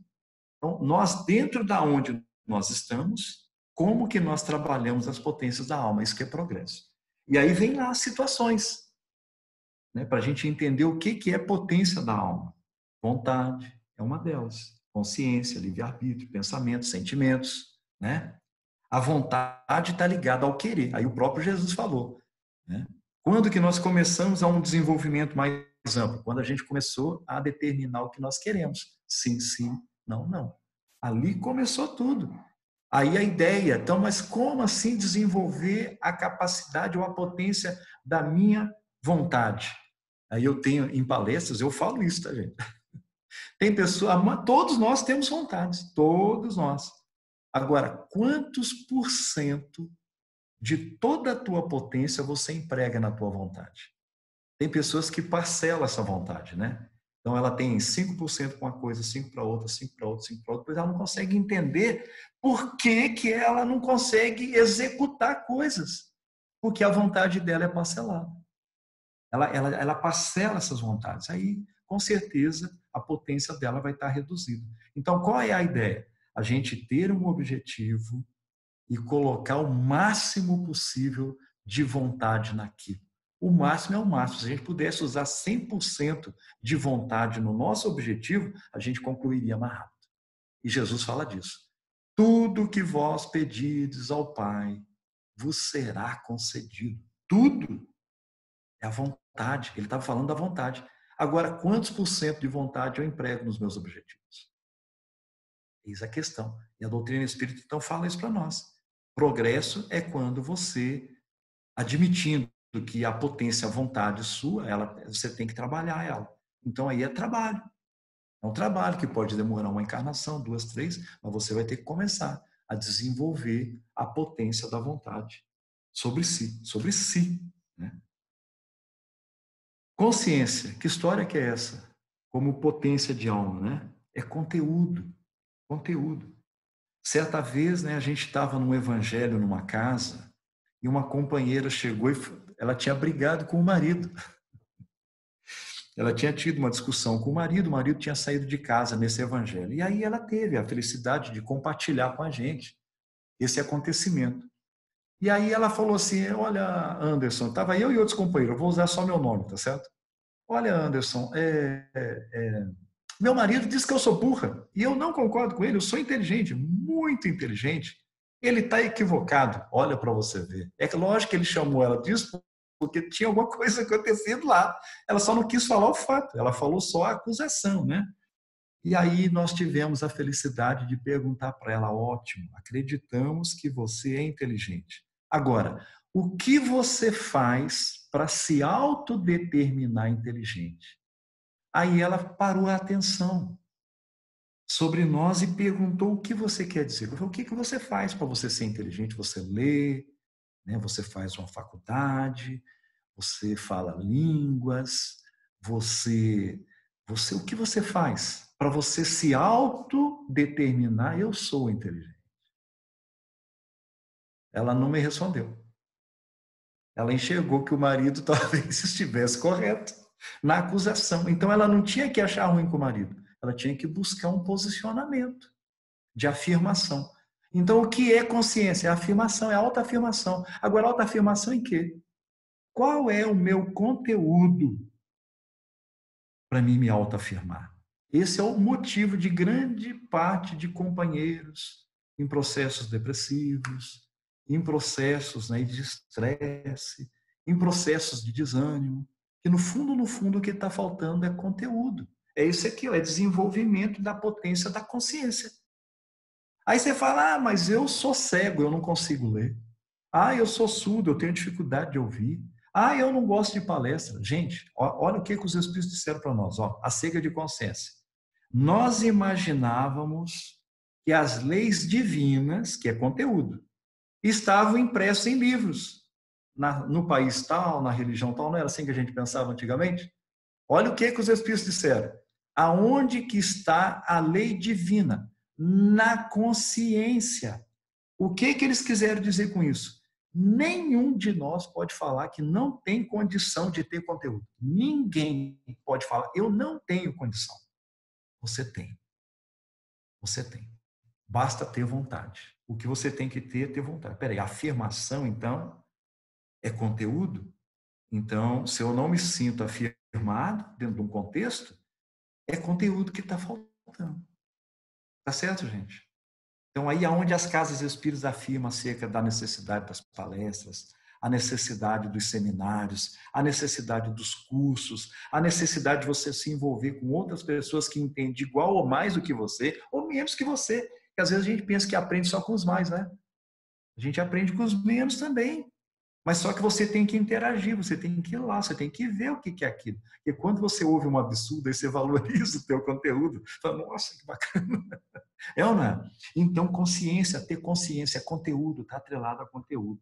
Speaker 2: Então, nós, dentro da onde nós estamos, como que nós trabalhamos as potências da alma? Isso que é progresso. E aí vem lá as situações, né, para a gente entender o que é potência da alma. Vontade é uma delas. Consciência, livre-arbítrio, pensamentos, sentimentos, né? A vontade está ligada ao querer. Aí o próprio Jesus falou, né? Quando que nós começamos a um desenvolvimento mais amplo? Quando a gente começou a determinar o que nós queremos. Sim, sim, não, não. Ali começou tudo. Aí a ideia, então, mas como assim desenvolver a capacidade ou a potência da minha vontade? Aí eu tenho, em palestras, eu falo isso, tá, gente? Tem pessoa, todos nós temos vontades, todos nós. Agora, quantos por cento de toda a tua potência você emprega na tua vontade? Tem pessoas que parcelam essa vontade, né? Então, ela tem 5% para uma coisa, 5% para outra, 5% para outra, 5% para outra, depois ela não consegue entender por que ela não consegue executar coisas. Porque a vontade dela é parcelada. Ela parcela essas vontades. Aí, com certeza, a potência dela vai estar reduzida. Então, qual é a ideia? A gente ter um objetivo e colocar o máximo possível de vontade naquilo. O máximo é o máximo. Se a gente pudesse usar 100% de vontade no nosso objetivo, a gente concluiria mais rápido. E Jesus fala disso. Tudo que vós pedirdes ao Pai vos será concedido. Tudo é a vontade. Ele estava falando da vontade. Agora, quantos por cento de vontade eu emprego nos meus objetivos? Eis a questão. E a doutrina espírita, então, fala isso para nós. Progresso é quando você, admitindo que a potência, a vontade sua, você tem que trabalhar ela. Então aí é trabalho. É um trabalho que pode demorar uma encarnação, 2, 3, mas você vai ter que começar a desenvolver a potência da vontade sobre si, né? Consciência, que história que é essa? Como potência de alma, né? É conteúdo. Certa vez, né, a gente estava num evangelho numa casa e uma companheira chegou e ela tinha brigado com o marido. Ela tinha tido uma discussão com o marido tinha saído de casa nesse evangelho. E aí ela teve a felicidade de compartilhar com a gente esse acontecimento. E aí ela falou assim, olha, Anderson, estava eu e outros companheiros, eu vou usar só meu nome, tá certo? Olha, Anderson, meu marido diz que eu sou burra e eu não concordo com ele, eu sou inteligente, muito inteligente. Ele está equivocado, olha para você ver. É que lógico que ele chamou ela disso porque tinha alguma coisa acontecendo lá. Ela só não quis falar o fato, ela falou só a acusação, né? E aí nós tivemos a felicidade de perguntar para ela, ótimo, acreditamos que você é inteligente. Agora, o que você faz para se autodeterminar inteligente? Aí ela parou a atenção sobre nós e perguntou o que você quer dizer. Eu falei, o que você faz para você ser inteligente? Você lê, né? Você faz uma faculdade, você fala línguas, o que você faz para você se autodeterminar? Eu sou inteligente. Ela não me respondeu. Ela enxergou que o marido talvez estivesse correto na acusação. Então ela não tinha que achar ruim com o marido. Ela tinha que buscar um posicionamento de afirmação. Então, o que é consciência? É afirmação, é autoafirmação. Agora, autoafirmação em quê? Qual é o meu conteúdo para mim me autoafirmar? Esse é o motivo de grande parte de companheiros em processos depressivos, em processos, né, de estresse, em processos de desânimo, que no fundo, o que está faltando é conteúdo. É isso aqui, é desenvolvimento da potência da consciência. Aí você fala, mas eu sou cego, eu não consigo ler. Eu sou surdo, eu tenho dificuldade de ouvir. Eu não gosto de palestra. Gente, olha o que os Espíritos disseram para nós, a cega de consciência. Nós imaginávamos que as leis divinas, que é conteúdo, estavam impressas em livros. No país tal, na religião tal, não era assim que a gente pensava antigamente? Olha o que os Espíritos disseram. Aonde que está a lei divina? Na consciência. O que eles quiseram dizer com isso? Nenhum de nós pode falar que não tem condição de ter conteúdo. Ninguém pode falar, eu não tenho condição. Você tem. Você tem. Basta ter vontade. O que você tem que ter é ter vontade. Peraí, afirmação, então, é conteúdo? Então, se eu não me sinto afirmado dentro de um contexto, é conteúdo que está faltando. Tá certo, gente? Então, aí é onde as casas espíritas afirmam acerca da necessidade das palestras, a necessidade dos seminários, a necessidade dos cursos, a necessidade de você se envolver com outras pessoas que entendem igual ou mais do que você, ou menos que você. Porque às vezes a gente pensa que aprende só com os mais, né? A gente aprende com os menos também. Mas só que você tem que interagir, você tem que ir lá, você tem que ver o que é aquilo. Porque quando você ouve um absurdo, aí você valoriza o teu conteúdo. Fala, nossa, que bacana. É ou não é? Então, consciência, ter consciência, conteúdo, está atrelado a conteúdo.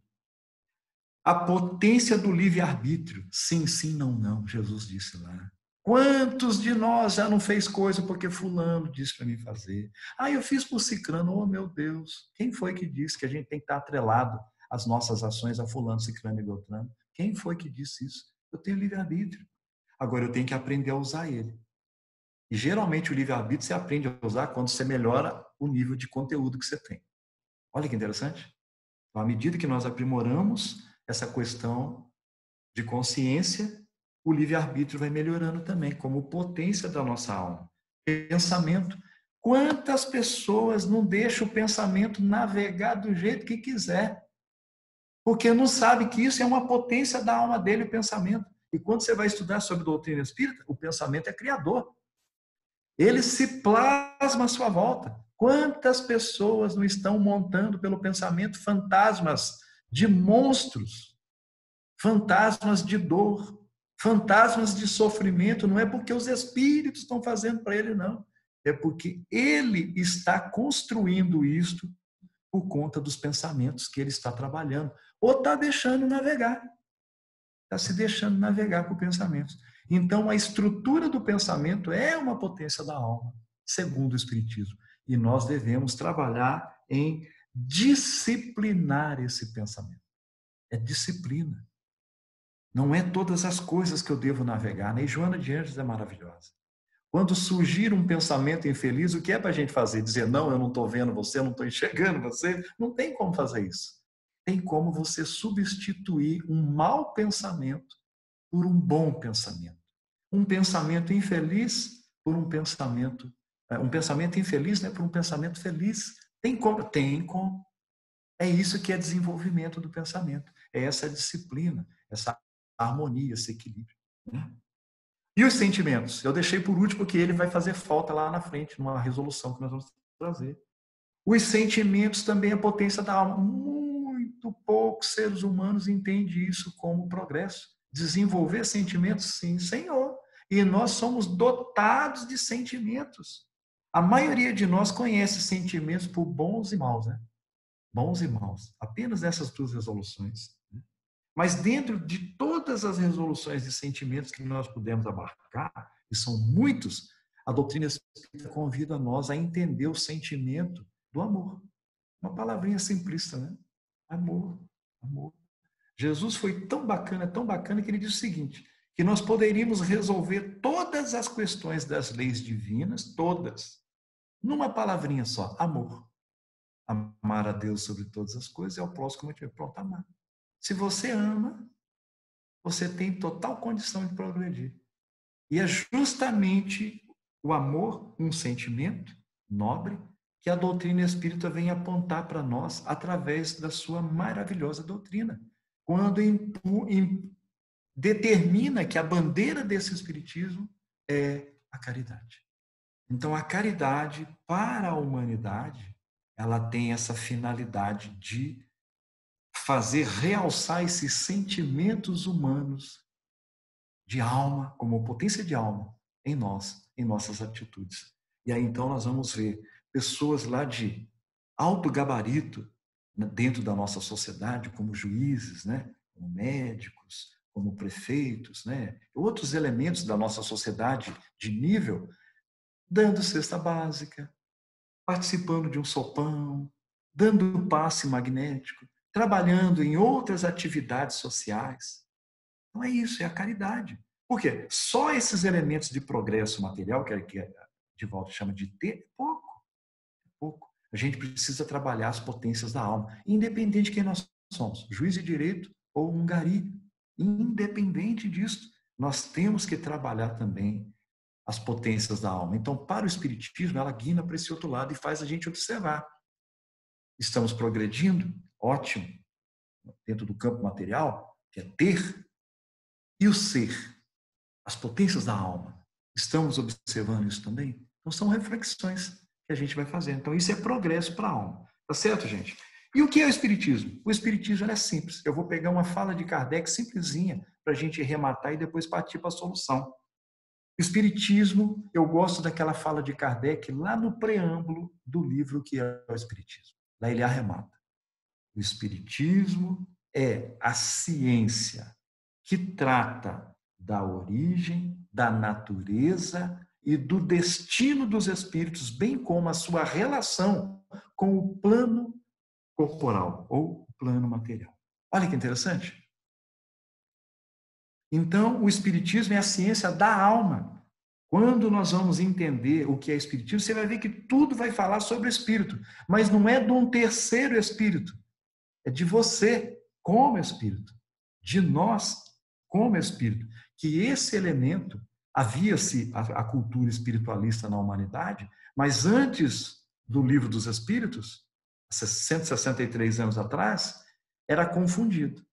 Speaker 2: A potência do livre-arbítrio. Sim, sim, não, não, Jesus disse lá. Quantos de nós já não fez coisa porque fulano disse para mim fazer? Eu fiz por ciclano, oh meu Deus. Quem foi que disse que a gente tem que estar atrelado as nossas ações a fulano, ciclano e beltrano? Quem foi que disse isso? Eu tenho livre-arbítrio. Agora eu tenho que aprender a usar ele. E geralmente o livre-arbítrio você aprende a usar quando você melhora o nível de conteúdo que você tem. Olha que interessante. Então, à medida que nós aprimoramos essa questão de consciência, o livre-arbítrio vai melhorando também, como potência da nossa alma. Pensamento. Quantas pessoas não deixam o pensamento navegar do jeito que quiser? Porque não sabe que isso é uma potência da alma dele, o pensamento. E quando você vai estudar sobre doutrina espírita, o pensamento é criador. Ele se plasma à sua volta. Quantas pessoas não estão montando pelo pensamento fantasmas de monstros, fantasmas de dor, Fantasmas de sofrimento não é porque os espíritos estão fazendo para ele, não. É porque ele está construindo isto por conta dos pensamentos que ele está trabalhando. Ou está deixando navegar. Está se deixando navegar por pensamentos. Então, a estrutura do pensamento é uma potência da alma, segundo o Espiritismo. E nós devemos trabalhar em disciplinar esse pensamento. É disciplina. Não é todas as coisas que eu devo navegar. Né? E Joana de Ângeles é maravilhosa. Quando surgir um pensamento infeliz, o que é para a gente fazer? Dizer, não, eu não estou vendo você, eu não estou enxergando você? Não tem como fazer isso. Tem como você substituir um mau pensamento por um bom pensamento. Um pensamento infeliz por um pensamento infeliz, né, por um pensamento feliz. Tem como? Tem como. É isso que é desenvolvimento do pensamento. É essa disciplina, essa harmonia, esse equilíbrio. Né? E os sentimentos? Eu deixei por último porque ele vai fazer falta lá na frente, numa resolução que nós vamos trazer. Os sentimentos também é a potência da alma. Muito poucos seres humanos entendem isso como progresso. Desenvolver sentimentos, sim, Senhor. E nós somos dotados de sentimentos. A maioria de nós conhece sentimentos por bons e maus, né? Bons e maus. Apenas essas duas resoluções. Mas dentro de todas as resoluções de sentimentos que nós pudemos abarcar, e são muitos, a doutrina espírita convida nós a entender o sentimento do amor. Uma palavrinha simplista, né? Amor, amor. Jesus foi tão bacana que ele disse o seguinte, que nós poderíamos resolver todas as questões das leis divinas, todas, numa palavrinha só, amor. Amar a Deus sobre todas as coisas e ao próximo como a gente pronto, amar. Se você ama, você tem total condição de progredir. E é justamente o amor, um sentimento nobre, que a doutrina espírita vem apontar para nós através da sua maravilhosa doutrina. Quando determina que a bandeira desse espiritismo é a caridade. Então, a caridade para a humanidade, ela tem essa finalidade de fazer realçar esses sentimentos humanos de alma, como potência de alma em nós, em nossas atitudes. E aí então nós vamos ver pessoas lá de alto gabarito dentro da nossa sociedade, como juízes, né? Como médicos, como prefeitos, né? Outros elementos da nossa sociedade de nível, dando cesta básica, participando de um sopão, dando passe magnético, trabalhando em outras atividades sociais. Não é isso, é a caridade. Por quê? Só esses elementos de progresso material, que Divaldo chama de ter, é pouco. É pouco. A gente precisa trabalhar as potências da alma, independente de quem nós somos, juiz de direito ou um gari. Independente disso, nós temos que trabalhar também as potências da alma. Então, para o Espiritismo, ela guina para esse outro lado e faz a gente observar. Estamos progredindo? Ótimo. Dentro do campo material, que é ter, e o ser, as potências da alma. Estamos observando isso também? Então, são reflexões que a gente vai fazer. Então, isso é progresso para a alma. Tá certo, gente? E o que é o Espiritismo? O Espiritismo é simples. Eu vou pegar uma fala de Kardec simplesinha para a gente rematar e depois partir para a solução. O Espiritismo, eu gosto daquela fala de Kardec lá no preâmbulo do livro que é o Espiritismo. Lá ele arremata. O Espiritismo é a ciência que trata da origem, da natureza e do destino dos espíritos, bem como a sua relação com o plano corporal ou o plano material. Olha que interessante. Então, o Espiritismo é a ciência da alma. Quando nós vamos entender o que é Espiritismo, você vai ver que tudo vai falar sobre o Espírito, mas não é de um terceiro Espírito, é de você como Espírito, de nós como Espírito. Que esse elemento, havia-se a cultura espiritualista na humanidade, mas antes do Livro dos Espíritos, 163 anos atrás, era confundido.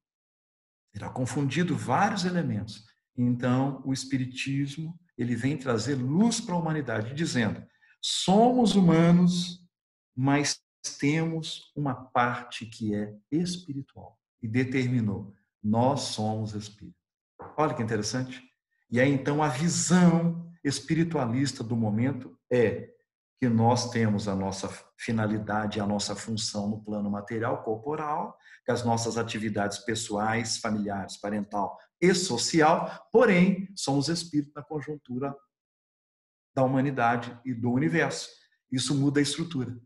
Speaker 2: Era confundido vários elementos. Então, o Espiritismo, ele vem trazer luz para a humanidade, dizendo, somos humanos, mas temos uma parte que é espiritual. E determinou, nós somos espírito. Olha que interessante. E aí, então, a visão espiritualista do momento é que nós temos a nossa finalidade, a nossa função no plano material, corporal, que as nossas atividades pessoais, familiares, parental e social, porém, somos espírito na conjuntura da humanidade e do universo. Isso muda a estrutura.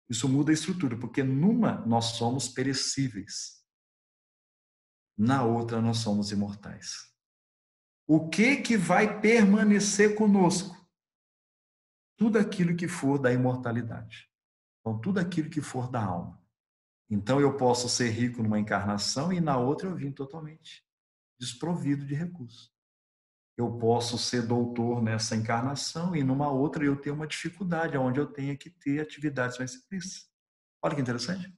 Speaker 2: Isso muda a estrutura, porque numa nós somos perecíveis, na outra nós somos imortais. O que vai permanecer conosco? Tudo aquilo que for da imortalidade. Então, tudo aquilo que for da alma. Então, eu posso ser rico numa encarnação e na outra eu vim totalmente desprovido de recursos. Eu posso ser doutor nessa encarnação e numa outra eu ter uma dificuldade, onde eu tenha que ter atividades mais simplesas. Olha que interessante.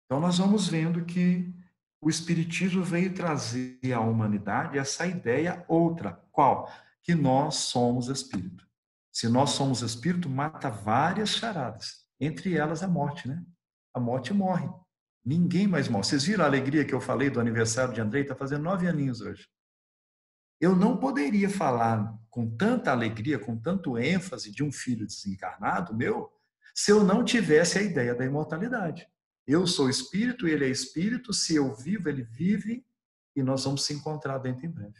Speaker 2: Então, nós vamos vendo que o Espiritismo veio trazer à humanidade essa ideia outra. Qual? Que nós somos espírito. Se nós somos espírito, mata várias charadas. Entre elas a morte, né? A morte morre. Ninguém mais morre. Vocês viram a alegria que eu falei do aniversário de Andrei? Está fazendo 9 aninhos hoje. Eu não poderia falar com tanta alegria, com tanto ênfase de um filho desencarnado meu, se eu não tivesse a ideia da imortalidade. Eu sou espírito, ele é espírito, se eu vivo, ele vive, e nós vamos se encontrar dentro em breve.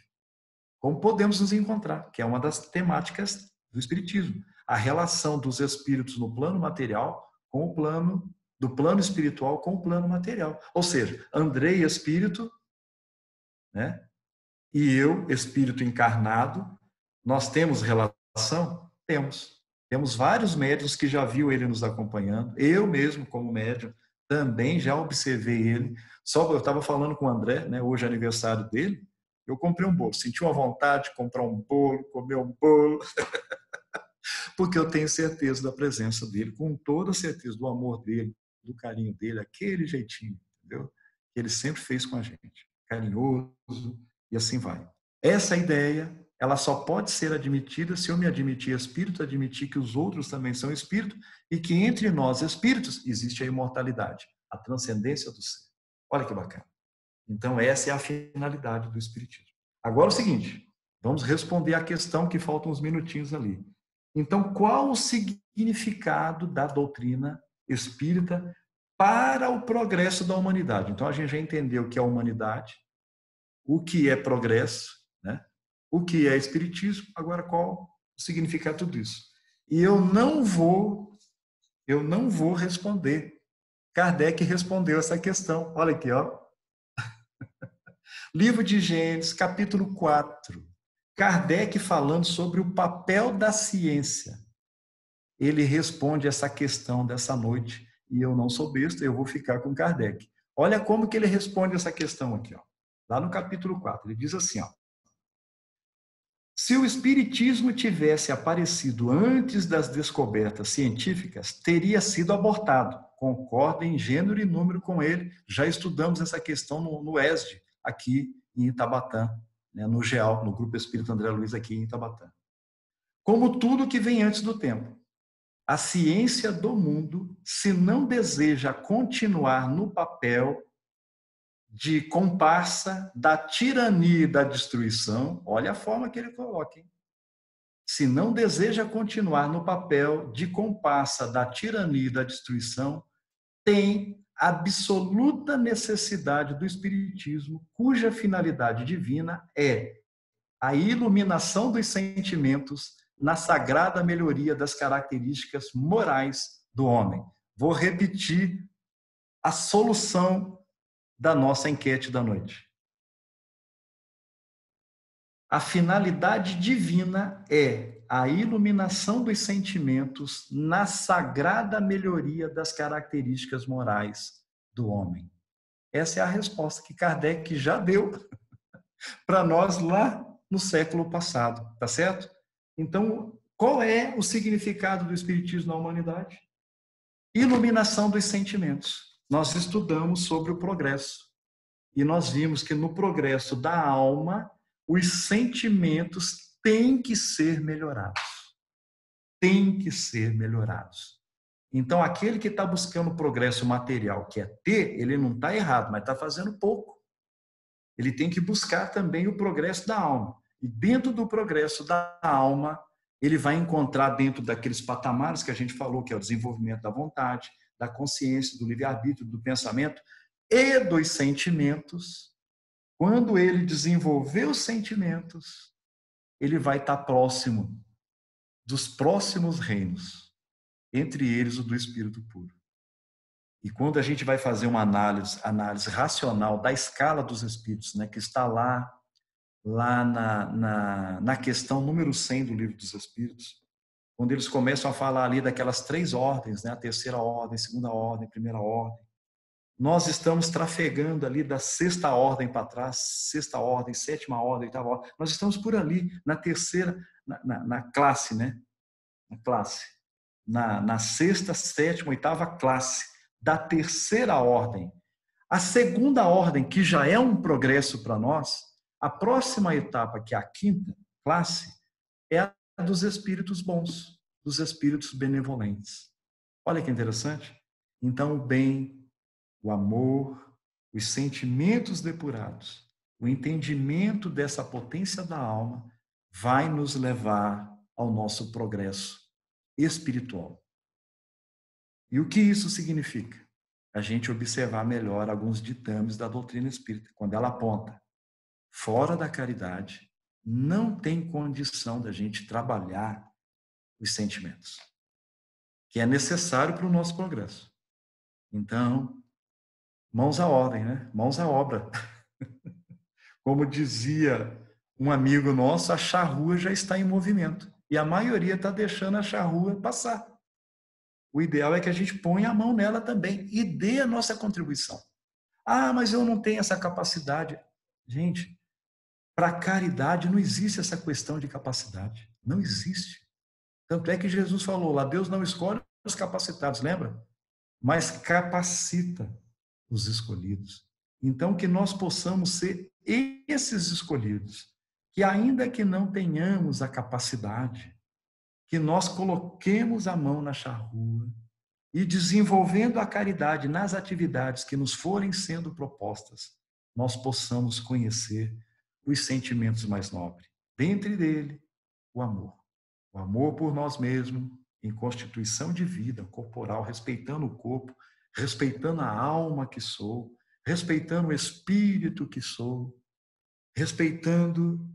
Speaker 2: Como podemos nos encontrar, que é uma das temáticas do espiritismo. A relação dos espíritos no plano material com o plano, do plano espiritual com o plano material. Ou seja, Andrei, espírito, né? E eu, espírito encarnado, nós temos relação? Temos. Temos vários médiuns que já viu ele nos acompanhando. Eu mesmo, como médium, também já observei ele. Só eu estava falando com o André, né, hoje é aniversário dele, eu comprei um bolo. Senti uma vontade de comprar um bolo, comer um bolo, porque eu tenho certeza da presença dele, com toda a certeza do amor dele, do carinho dele, aquele jeitinho, entendeu? Que ele sempre fez com a gente. Carinhoso, e assim vai. Essa ideia, ela só pode ser admitida se eu me admitir espírito, admitir que os outros também são espírito e que entre nós, espíritos, existe a imortalidade, a transcendência do ser. Olha que bacana. Então, essa é a finalidade do espiritismo. Agora é o seguinte, vamos responder a questão que faltam uns minutinhos ali. Então, qual o significado da doutrina espírita para o progresso da humanidade? Então, a gente já entendeu o que é a humanidade, o que é progresso, né? O que é espiritismo, agora qual o significado de tudo isso? E eu não vou responder. Kardec respondeu essa questão. Olha aqui, ó. Livro de Gênesis, capítulo 4. Kardec falando sobre o papel da ciência. Ele responde essa questão dessa noite, e eu não sou besta, eu vou ficar com Kardec. Olha como que ele responde essa questão aqui, ó. Lá no capítulo 4, ele diz assim, ó: se o espiritismo tivesse aparecido antes das descobertas científicas, teria sido abortado. Concordo em gênero e número com ele. Já estudamos essa questão no ESD, aqui em Itabatã, né, no GEAL, no Grupo Espírito André Luiz, aqui em Itabatã. Como tudo que vem antes do tempo, a ciência do mundo, se não deseja continuar no papel de comparsa da tirania e da destruição, olha a forma que ele coloca, hein? Se não deseja continuar no papel de comparsa da tirania e da destruição, tem absoluta necessidade do espiritismo, cuja finalidade divina é a iluminação dos sentimentos na sagrada melhoria das características morais do homem. Vou repetir a solução da nossa enquete da noite. A finalidade divina é a iluminação dos sentimentos na sagrada melhoria das características morais do homem. Essa é a resposta que Kardec já deu para nós lá no século passado, tá certo? Então, qual é o significado do espiritismo na humanidade? Iluminação dos sentimentos. Nós estudamos sobre o progresso e nós vimos que no progresso da alma, os sentimentos têm que ser melhorados. Têm que ser melhorados. Então, aquele que está buscando progresso material, que é ter, ele não está errado, mas está fazendo pouco. ele tem que buscar também o progresso da alma. E dentro do progresso da alma, ele vai encontrar dentro daqueles patamares que a gente falou, que é o desenvolvimento da vontade, da consciência, do livre-arbítrio, do pensamento e dos sentimentos. Quando ele desenvolver os sentimentos, ele vai estar próximo dos próximos reinos, entre eles o do Espírito puro. E quando a gente vai fazer uma análise racional da escala dos espíritos, né, que está lá na questão número 100 do Livro dos Espíritos, quando eles começam a falar ali daquelas 3 ordens, né, a terceira ordem, segunda ordem, primeira ordem, nós estamos trafegando ali da 6ª ordem para trás, 6ª ordem, 7ª ordem, 8ª ordem. Nós estamos por ali, na terceira, na classe, né? Na classe. Na 6ª, 7ª, 8ª classe da terceira ordem. A segunda ordem, que já é um progresso para nós, a próxima etapa, que é a 5ª classe, é a dos espíritos bons, dos espíritos benevolentes. Olha que interessante. Então, o bem, o amor, os sentimentos depurados, o entendimento dessa potência da alma vai nos levar ao nosso progresso espiritual. E o que isso significa? A gente observar melhor alguns ditames da doutrina espírita, quando ela aponta: fora da caridade, não tem condição da gente trabalhar os sentimentos, que é necessário para o nosso progresso. Então, mãos à ordem, né? Mãos à obra. Como dizia um amigo nosso, a charrua já está em movimento. E a maioria está deixando a charrua passar. O ideal é que a gente ponha a mão nela também e dê a nossa contribuição. Ah, mas eu não tenho essa capacidade. Gente, para a caridade não existe essa questão de capacidade. Não existe. Tanto é que Jesus falou lá, Deus não escolhe os capacitados, lembra? Mas capacita os escolhidos. Então, que nós possamos ser esses escolhidos, que ainda que não tenhamos a capacidade, que nós coloquemos a mão na charrua e, desenvolvendo a caridade nas atividades que nos forem sendo propostas, nós possamos conhecer os sentimentos mais nobres. Dentre dele, o amor. O amor por nós mesmos, em constituição de vida corporal, respeitando o corpo, respeitando a alma que sou, respeitando o espírito que sou, respeitando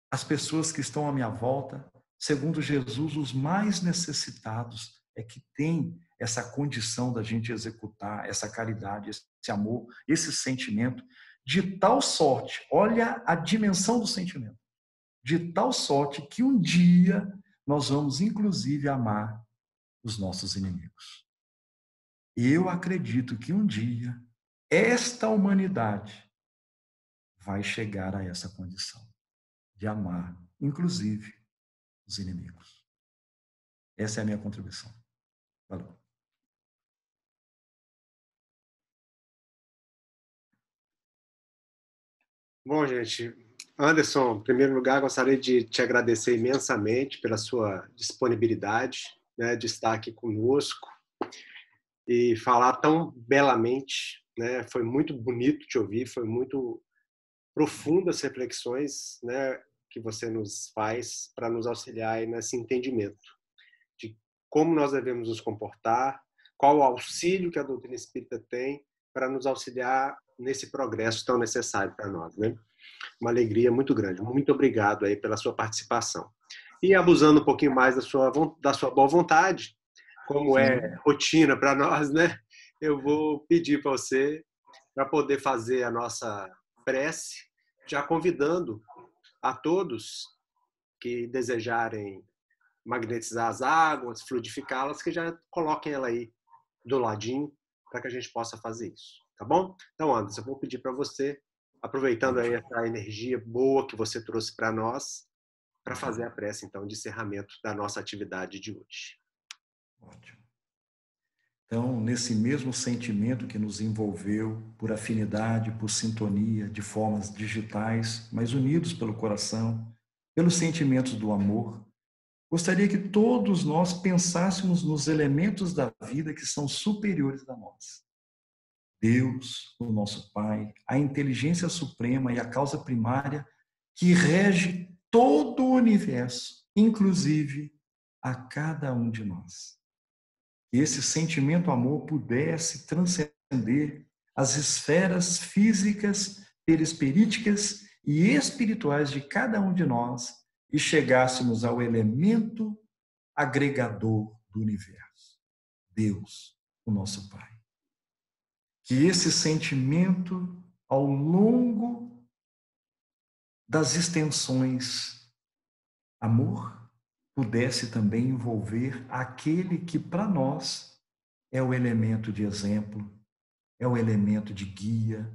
Speaker 2: as pessoas que estão à minha volta. Segundo Jesus, os mais necessitados é que têm essa condição da gente executar essa caridade, esse amor, esse sentimento, de tal sorte, olha a dimensão do sentimento, de tal sorte que um dia nós vamos, inclusive, amar os nossos inimigos. Eu acredito que um dia esta humanidade vai chegar a essa condição de amar, inclusive, os inimigos. Essa é a minha contribuição. Valeu.
Speaker 1: Bom, gente, Anderson, em primeiro lugar, gostaria de te agradecer imensamente pela sua disponibilidade, né, de estar aqui conosco e falar tão belamente, né? Foi muito bonito te ouvir, foi muito profundas reflexões, né, que você nos faz para nos auxiliar aí nesse entendimento de como nós devemos nos comportar, qual o auxílio que a doutrina espírita tem para nos auxiliar nesse progresso tão necessário para nós, né? Uma alegria muito grande. Muito obrigado aí pela sua participação. E abusando um pouquinho mais da sua boa vontade, como é rotina para nós, né? Eu vou pedir para você para poder fazer a nossa prece, já convidando a todos que desejarem magnetizar as águas, fluidificá-las, que já coloquem ela aí do ladinho para que a gente possa fazer isso, tá bom? Então, Anderson, eu vou pedir para você, aproveitando aí essa energia boa que você trouxe para nós, para fazer a prece, então, de encerramento da nossa atividade de hoje.
Speaker 2: Ótimo. Então, nesse mesmo sentimento que nos envolveu, por afinidade, por sintonia, de formas digitais, mas unidos pelo coração, pelos sentimentos do amor, gostaria que todos nós pensássemos nos elementos da vida que são superiores a nós. Deus, o nosso Pai, a inteligência suprema e a causa primária que rege todo o universo, inclusive a cada um de nós. Que esse sentimento amor pudesse transcender as esferas físicas, perispiríticas e espirituais de cada um de nós e chegássemos ao elemento agregador do universo, Deus, o nosso Pai. Que esse sentimento, ao longo das extensões, amor, pudesse também envolver aquele que para nós é o elemento de exemplo, é o elemento de guia,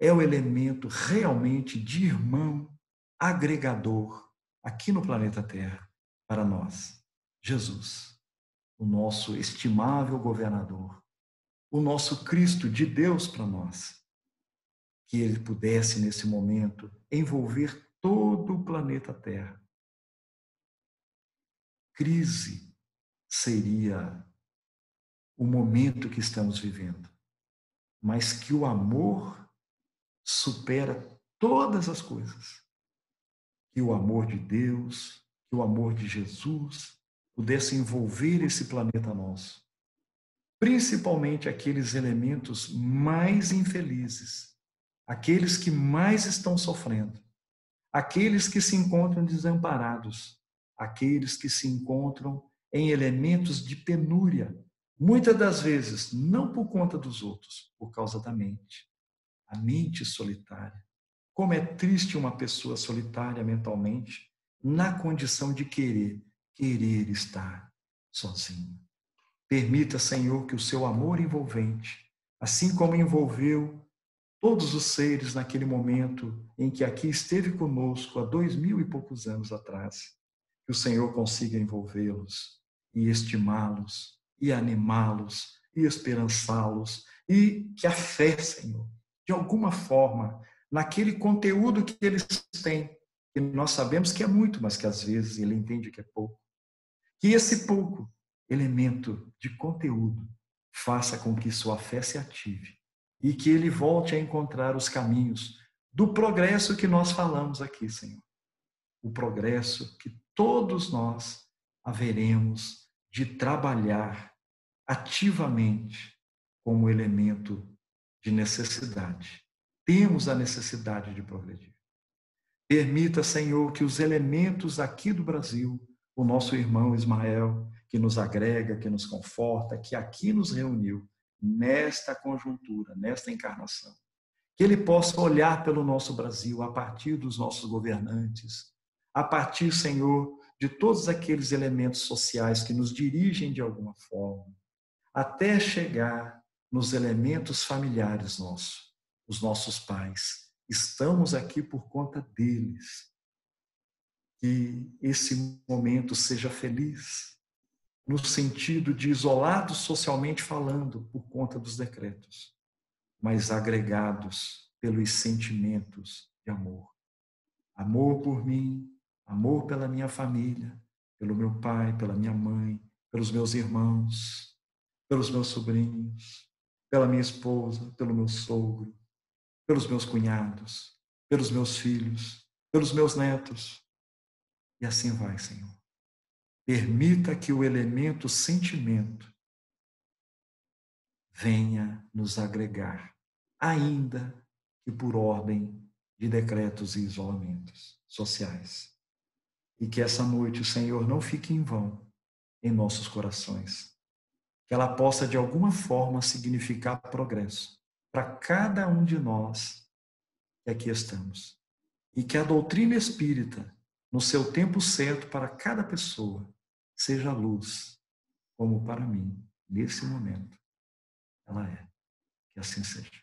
Speaker 2: é o elemento realmente de irmão, agregador aqui no planeta Terra para nós. Jesus, o nosso estimável governador, o nosso Cristo de Deus para nós. Que ele pudesse, nesse momento, envolver todo o planeta Terra. Crise seria o momento que estamos vivendo, mas que o amor supera todas as coisas. Que o amor de Deus, que o amor de Jesus pudesse envolver esse planeta nosso, principalmente aqueles elementos mais infelizes, aqueles que mais estão sofrendo, aqueles que se encontram desamparados, aqueles que se encontram em elementos de penúria, muitas das vezes não por conta dos outros, por causa da mente, a mente solitária. Como é triste uma pessoa solitária mentalmente, na condição de querer estar sozinho. Permita, Senhor, que o seu amor envolvente, assim como envolveu todos os seres naquele momento em que aqui esteve conosco há 2000 e poucos anos atrás, que o Senhor consiga envolvê-los e estimá-los e animá-los e esperançá-los e que a fé, Senhor, de alguma forma, naquele conteúdo que eles têm, que nós sabemos que é muito, mas que às vezes ele entende que é pouco, que esse pouco elemento de conteúdo faça com que sua fé se ative e que ele volte a encontrar os caminhos do progresso que nós falamos aqui, Senhor. O progresso que todos nós haveremos de trabalhar ativamente como elemento de necessidade. Temos a necessidade de progredir. Permita, Senhor, que os elementos aqui do Brasil, o nosso irmão Ismael, que nos agrega, que nos conforta, que aqui nos reuniu, nesta conjuntura, nesta encarnação, que ele possa olhar pelo nosso Brasil a partir dos nossos governantes, a partir, Senhor, de todos aqueles elementos sociais que nos dirigem de alguma forma, até chegar nos elementos familiares nossos, os nossos pais. Estamos aqui por conta deles. Que esse momento seja feliz, no sentido de isolados socialmente falando, por conta dos decretos, mas agregados pelos sentimentos de amor. Amor por mim, amor pela minha família, pelo meu pai, pela minha mãe, pelos meus irmãos, pelos meus sobrinhos, pela minha esposa, pelo meu sogro, pelos meus cunhados, pelos meus filhos, pelos meus netos. E assim vai, Senhor. Permita que o elemento sentimento venha nos agregar, ainda que por ordem de decretos e isolamentos sociais. E que essa noite o Senhor não fique em vão em nossos corações. Que ela possa, de alguma forma, significar progresso para cada um de nós que aqui estamos. E que a doutrina espírita, no seu tempo certo para cada pessoa, seja luz, como para mim, nesse momento, ela é. Que assim seja.